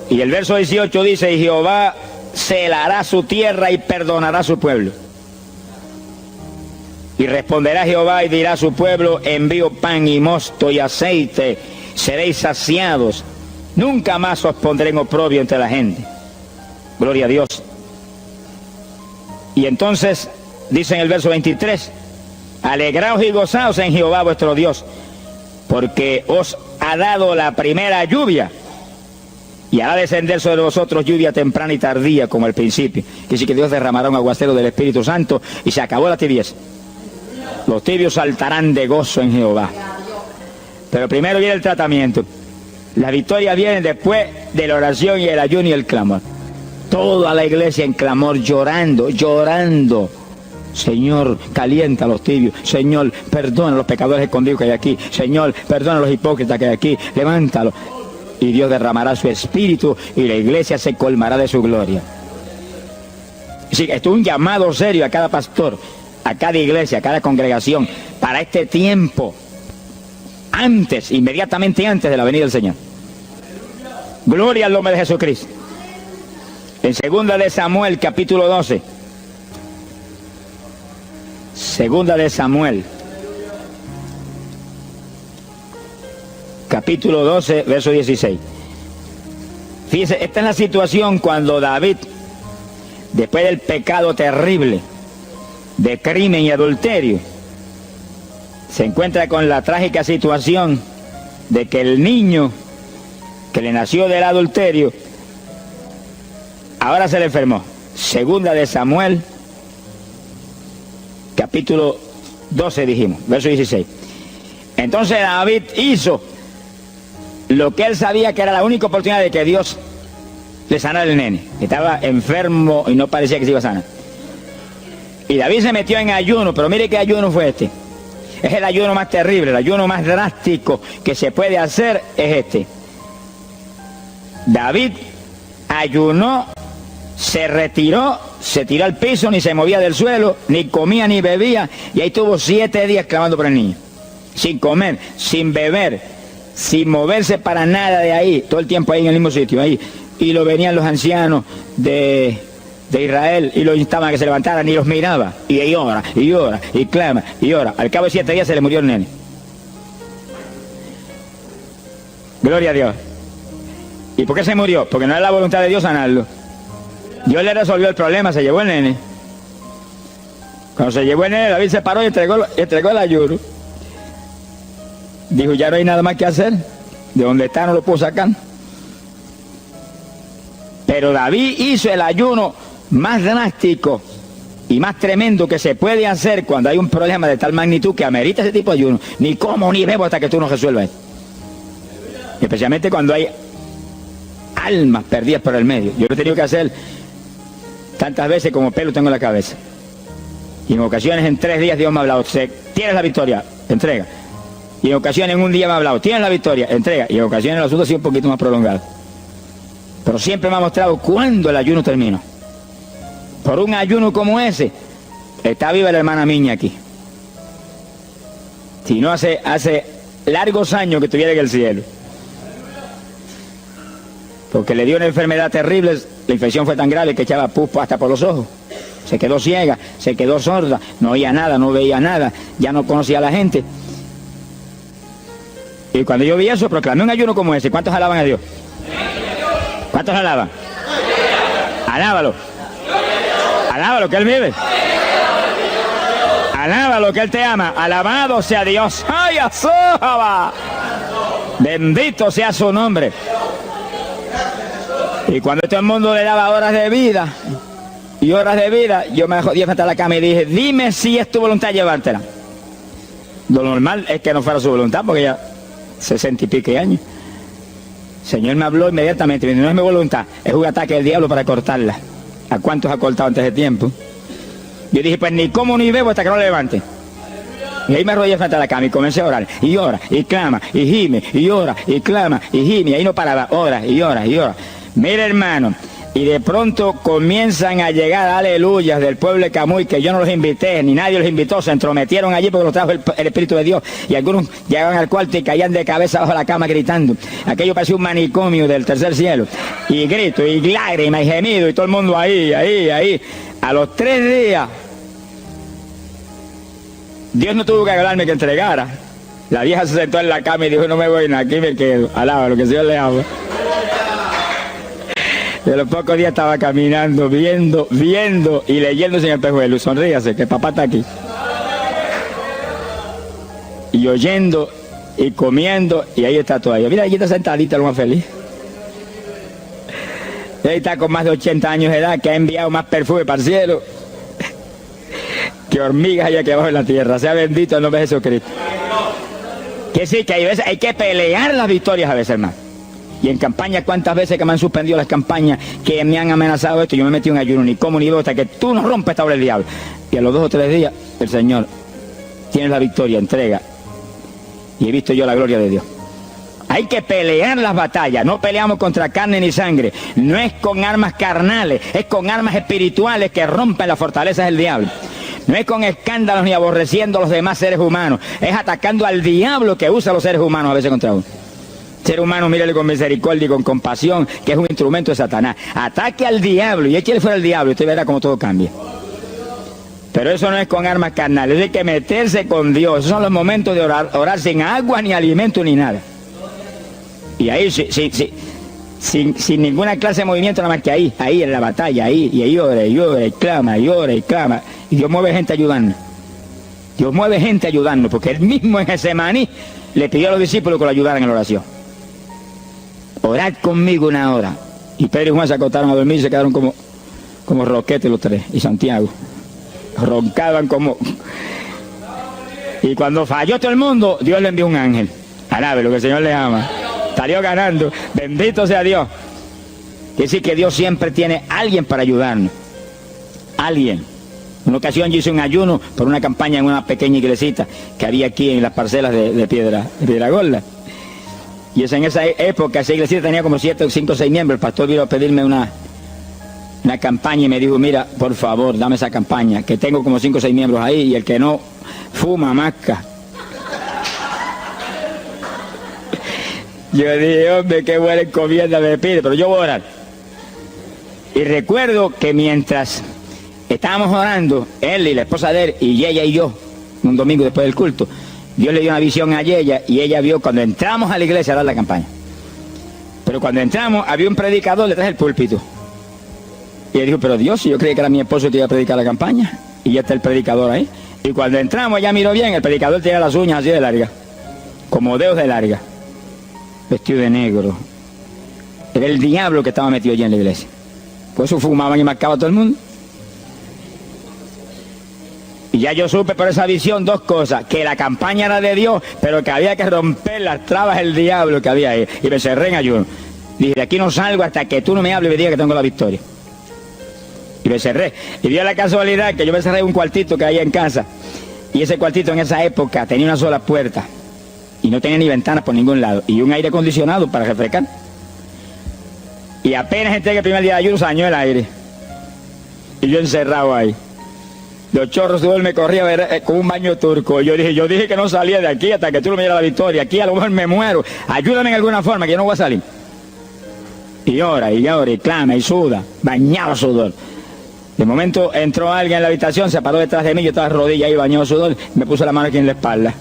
Y el verso 18 dice, y Jehová celará su tierra y perdonará a su pueblo. Y responderá Jehová y dirá a su pueblo, envío pan y mosto y aceite, seréis saciados. Nunca más os pondré en oprobio entre la gente. Gloria a Dios. Y entonces, dice en el verso 23, alegraos y gozaos en Jehová vuestro Dios, porque os ha dado la primera lluvia, y hará descender sobre vosotros lluvia temprana y tardía como al principio. Que sí que Dios derramará un aguacero del Espíritu Santo y se acabó la tibieza. Los tibios saltarán de gozo en Jehová. Pero primero viene el tratamiento. La victoria viene después de la oración y el ayuno y el clamor. Toda la iglesia en clamor, llorando, llorando. Señor, calienta a los tibios. Señor, perdona a los pecadores escondidos que hay aquí. Señor, perdona a los hipócritas que hay aquí. Levántalos. Y Dios derramará su espíritu y la iglesia se colmará de su gloria. Sí, esto es un llamado serio a cada pastor, a cada iglesia, a cada congregación, para este tiempo, antes, inmediatamente antes de la venida del Señor. Gloria al nombre de Jesucristo. En 2 de Samuel, capítulo 12. 2 de Samuel, capítulo 12, verso 16. Fíjese, esta es la situación cuando David, después del pecado terrible de crimen y adulterio, se encuentra con la trágica situación de que el niño que le nació del adulterio ahora se le enfermó. 2 de Samuel, capítulo 12 dijimos, verso 16. Entonces David hizo lo que él sabía que era la única oportunidad de que Dios le sanara al nene. Estaba enfermo y no parecía que se iba a sanar. Y David se metió en ayuno, pero mire qué ayuno fue este. Es el ayuno más terrible, el ayuno más drástico que se puede hacer es este. David ayunó se retiró, se tiró al piso, ni se movía del suelo, ni comía ni bebía, y ahí estuvo 7 días clamando por el niño, sin comer, sin beber, sin moverse para nada de ahí, todo el tiempo ahí en el mismo sitio, ahí. Y lo venían los ancianos de Israel y lo instaban a que se levantaran y los miraba, y ora, y ora, y clama, y ora. Al cabo de 7 días se le murió el nene. Gloria a Dios. ¿Y por qué se murió? Porque no era la voluntad de Dios sanarlo. Dios le resolvió el problema, se llevó el nene. Cuando se llevó el nene, David se paró y entregó el ayuno. Dijo, ya no hay nada más que hacer. De donde está no lo puedo sacar. Pero David hizo el ayuno más drástico y más tremendo que se puede hacer cuando hay un problema de tal magnitud que amerita ese tipo de ayuno. Ni como ni bebo hasta que tú no resuelvas. Especialmente cuando hay almas perdidas por el medio. Yo lo he tenido que hacer tantas veces como pelo tengo en la cabeza. Y en ocasiones en 3 días Dios me ha hablado, tienes la victoria, entrega. Y en ocasiones en un día me ha hablado, tienes la victoria, entrega. Y en ocasiones el asunto ha sido un poquito más prolongado. Pero siempre me ha mostrado cuándo el ayuno terminó. Por un ayuno como ese, está viva la hermana Miña aquí. Si no, hace largos años que estuviera en el cielo. Porque le dio una enfermedad terrible, la infección fue tan grave que echaba pus hasta por los ojos. Se quedó ciega, se quedó sorda, no oía nada, no veía nada, ya no conocía a la gente. Y cuando yo vi eso, proclamé un ayuno como ese. ¿Cuántos alaban a Dios? ¿Cuántos alaban? Alábalo. Alábalo, que Él vive. Alábalo, que Él te ama. Alabado sea Dios. ¡Ay, azójaba! Bendito sea su nombre. Y cuando todo el mundo le daba horas de vida y horas de vida, yo me jodí frente a la cama y dije, dime si es tu voluntad llevártela. Lo normal es que no fuera su voluntad, porque ya 60 y pico años. El Señor me habló inmediatamente, me dijo, no es mi voluntad, es un ataque del diablo para cortarla. ¿A cuántos ha cortado antes de tiempo? Yo dije, pues ni como ni bebo hasta que no la levante. Y ahí me arrodillé frente a la cama y comencé a orar. Y ora, y clama, y gime, y ora, y clama, y gime. Y ahí no paraba, ora, y ora, y ora. Mira, hermano, y de pronto comienzan a llegar aleluyas del pueblo de Camuy, que yo no los invité, ni nadie los invitó, se entrometieron allí porque los trajo el Espíritu de Dios, y algunos llegaban al cuarto y caían de cabeza bajo la cama gritando. Aquello parecía un manicomio del tercer cielo, y grito, y lágrimas, y gemido, y todo el mundo ahí. A los 3 días, Dios no tuvo que hablarme que entregara. La vieja se sentó en la cama y dijo, no me voy, aquí me quedo. Alaba lo que el Señor le ama. De los pocos días estaba caminando, viendo y leyéndose en el espejuelo. Sonríase, que papá está aquí. Y oyendo y comiendo, y ahí está todavía. Mira, ahí está sentadita, lo más feliz. Y ahí está con más de 80 años de edad, que ha enviado más perfume para el cielo que hormigas allá que abajo en la tierra. Sea bendito el nombre de Jesucristo. Que sí, que hay que pelear las victorias a veces, hermano. Y en campaña, ¿cuántas veces que me han suspendido las campañas, que me han amenazado esto? Yo me metí en ayuno, ni como ni bebo, hasta que tú no rompes esta obra del diablo. Y a los 2 o 3 días, el Señor tiene la victoria, entrega. Y he visto yo la gloria de Dios. Hay que pelear las batallas. No peleamos contra carne ni sangre. No es con armas carnales, es con armas espirituales que rompen las fortalezas del diablo. No es con escándalos ni aborreciendo a los demás seres humanos. Es atacando al diablo que usa a los seres humanos a veces contra uno. Ser humano, mírale con misericordia y con compasión, que es un instrumento de Satanás. Ataque al diablo y échale fuera al diablo y usted verá cómo todo cambia. Pero eso no es con armas carnales, hay que meterse con Dios. Esos son los momentos de orar sin agua, ni alimento, ni nada. Y ahí, sin ninguna clase de movimiento, nada más que ahí en la batalla, y ahí ora, y clama, y ora, y clama. Y Dios mueve gente ayudando. Dios mueve gente ayudando, porque Él mismo en Getsemaní le pidió a los discípulos que lo ayudaran en la oración. Orad conmigo 1 hora. Y Pedro y Juan se acostaron a dormir y se quedaron como roquetes los 3. Y Santiago. Roncaban como... Y cuando falló todo el mundo, Dios le envió un ángel. Alabe lo que el Señor le ama. Salió ganando. Bendito sea Dios. Quiere decir que Dios siempre tiene alguien para ayudarnos. Alguien. Una ocasión yo hice un ayuno por una campaña en una pequeña iglesita que había aquí en las parcelas de Piedra Gorda. Y es en esa época, esa iglesia tenía como 7, 5 o 6 miembros. El pastor vino a pedirme una campaña y me dijo, mira, por favor, dame esa campaña, que tengo como 5 o 6 miembros ahí y el que no fuma, masca. Yo dije, hombre, qué buena encomienda me pide, pero yo voy a orar. Y recuerdo que mientras estábamos orando, él y la esposa de él, y ella y yo, un domingo después del culto, Dios le dio una visión a ella y ella vio cuando entramos a la iglesia a dar la campaña. Pero cuando entramos había un predicador detrás del púlpito. Y ella dijo, pero Dios, si yo creí que era mi esposo que iba a predicar la campaña, y ya está el predicador ahí. Y cuando entramos ella miró bien, el predicador tenía las uñas así de largas, como dedos de larga, vestido de negro. Era el diablo que estaba metido allí en la iglesia. Por eso fumaban y marcaba a todo el mundo. Y ya yo supe por esa visión 2 cosas, que la campaña era de Dios, pero que había que romper las trabas del diablo que había ahí. Y me cerré en ayuno. Dije, de aquí no salgo hasta que tú no me hables y me digas que tengo la victoria. Y me cerré. Y dio la casualidad que yo me cerré en un cuartito que había en casa. Y ese cuartito en esa época tenía una sola puerta. Y no tenía ni ventanas por ningún lado. Y un aire acondicionado para refrescar. Y apenas entré el primer día de ayuno, se dañó el aire. Y yo encerrado ahí. Los chorros de sudor me corría con un baño turco. Yo dije que no salía de aquí hasta que tú no me dieras la victoria. Aquí a lo mejor me muero. Ayúdame en alguna forma, que yo no voy a salir. Y llora, y clama, y suda. Bañado sudor. De momento entró alguien en la habitación, se paró detrás de mí, yo estaba de rodillas ahí, bañado sudor, me puso la mano aquí en la espalda.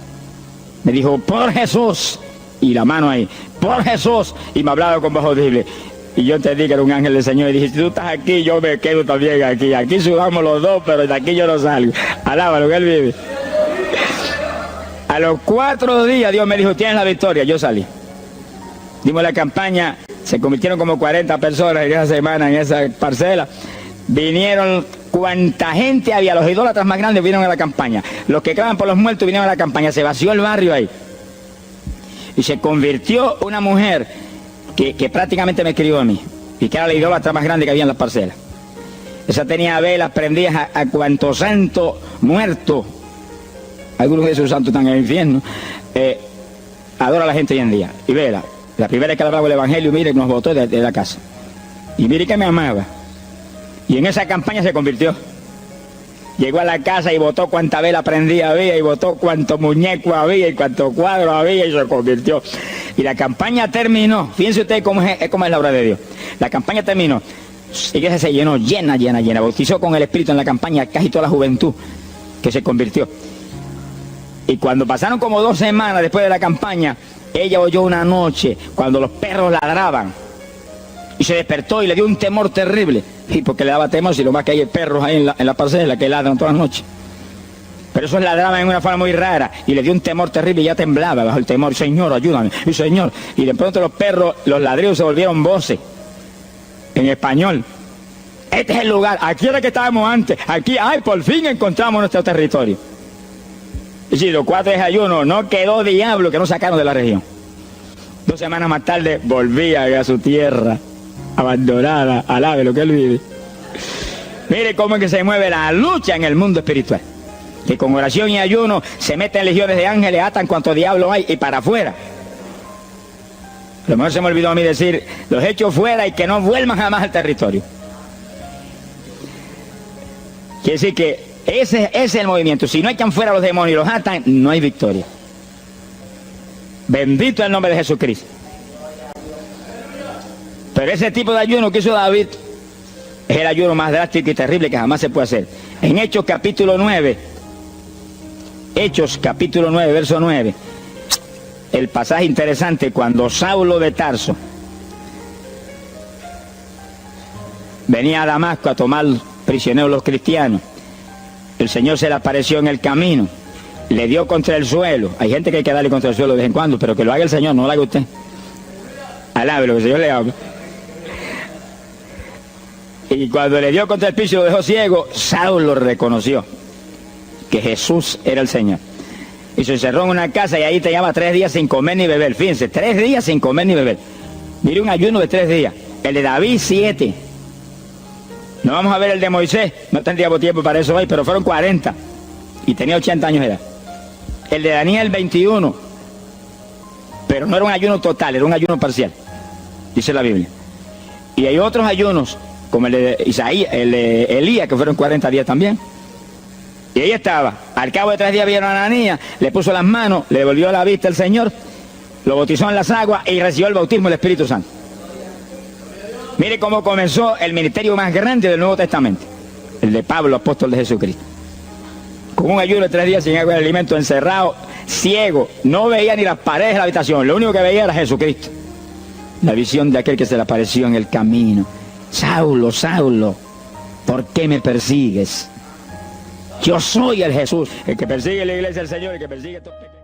Me dijo, por Jesús. Y la mano ahí, por Jesús. Y me hablaba con voz audible. Y yo entendí que era un ángel del Señor y dije, si tú estás aquí, yo me quedo también aquí. Aquí sudamos los dos, pero de aquí yo no salgo. Alábalo, que Él vive. A los 4 días Dios me dijo, tienes la victoria. Yo salí. Dimos la campaña, se convirtieron como 40 personas en esa semana, en esa parcela. Vinieron cuanta gente había, los idólatras más grandes vinieron a la campaña. Los que claman por los muertos vinieron a la campaña. Se vació el barrio ahí. Y se convirtió una mujer que prácticamente me escribió a mí, y que era la idólatra más grande que había en las parcelas. Esa tenía velas prendidas a cuantos santos muertos, algunos de esos santos están en el infierno, adora a la gente hoy en día. Y vela, la primera vez que le hablaba el evangelio, mire, nos botó de la casa. Y mire que me amaba. Y en esa campaña se convirtió. Llegó a la casa y botó cuanta vela prendida había, y botó cuánto muñeco había, y cuánto cuadro había, y se convirtió. Y la campaña terminó. Fíjense ustedes cómo es la obra de Dios. La campaña terminó. La iglesia se llenó, llena. Bautizó con el Espíritu en la campaña casi toda la juventud que se convirtió. Y cuando pasaron como 2 semanas después de la campaña, ella oyó una noche cuando los perros ladraban. Y se despertó y le dio un temor terrible. Y porque le daba temor, si lo más que hay perros ahí en la parcela que ladran todas las noches. Pero esos ladraban en una forma muy rara. Y le dio un temor terrible y ya temblaba bajo el temor. Señor, ayúdame. Y Señor. Y de pronto los perros, los ladridos se volvieron voces. En español. Este es el lugar. Aquí era que estábamos antes. Aquí, ay, por fin encontramos nuestro territorio. Y si los 4 de ayuno, no quedó diablo que no sacaron de la región. 2 semanas más tarde volvía a su tierra. Abandonada, alabe lo que Él vive. Mire cómo es que se mueve la lucha en el mundo espiritual. Que con oración y ayuno se meten legiones de ángeles, atan cuanto diablo hay y para afuera. A lo mejor se me olvidó a mí decir, los echo fuera y que no vuelvan jamás al territorio. Quiere decir que ese es el movimiento. Si no echan fuera a los demonios y los atan, no hay victoria. Bendito el nombre de Jesucristo. Pero ese tipo de ayuno que hizo David es el ayuno más drástico y terrible que jamás se puede hacer. En Hechos capítulo 9, verso 9, el pasaje interesante, cuando Saulo de Tarso venía a Damasco a tomar prisioneros los cristianos, el Señor se le apareció en el camino, le dio contra el suelo. Hay gente que hay que darle contra el suelo de vez en cuando, pero que lo haga el Señor, no lo haga usted. Alabe lo que el Señor le habla. Y cuando le dio contra el piso y lo dejó ciego, Saulo reconoció que Jesús era el Señor. Y se encerró en una casa y ahí te lleva 3 días sin comer ni beber. Fíjense, 3 días sin comer ni beber. Mire, un ayuno de 3 días. El de David, 7. No vamos a ver el de Moisés, no tendríamos tiempo para eso hoy, pero fueron 40. Y tenía 80 años de edad. El de Daniel, 21. Pero no era un ayuno total, era un ayuno parcial. Dice la Biblia. Y hay otros ayunos como el de Isaías, el de Elías, que fueron 40 días también. Y ahí estaba. Al cabo de 3 días vieron a Ananías, le puso las manos, le devolvió la vista al Señor, lo bautizó en las aguas y recibió el bautismo del Espíritu Santo. Mire cómo comenzó el ministerio más grande del Nuevo Testamento, el de Pablo, apóstol de Jesucristo. Con un ayuno de 3 días sin agua y alimento, encerrado, ciego, no veía ni las paredes de la habitación, lo único que veía era Jesucristo. La visión de aquel que se le apareció en el camino. Saulo, Saulo, ¿por qué me persigues? Yo soy el Jesús, el que persigue la iglesia del Señor, el que persigue estos pequeños.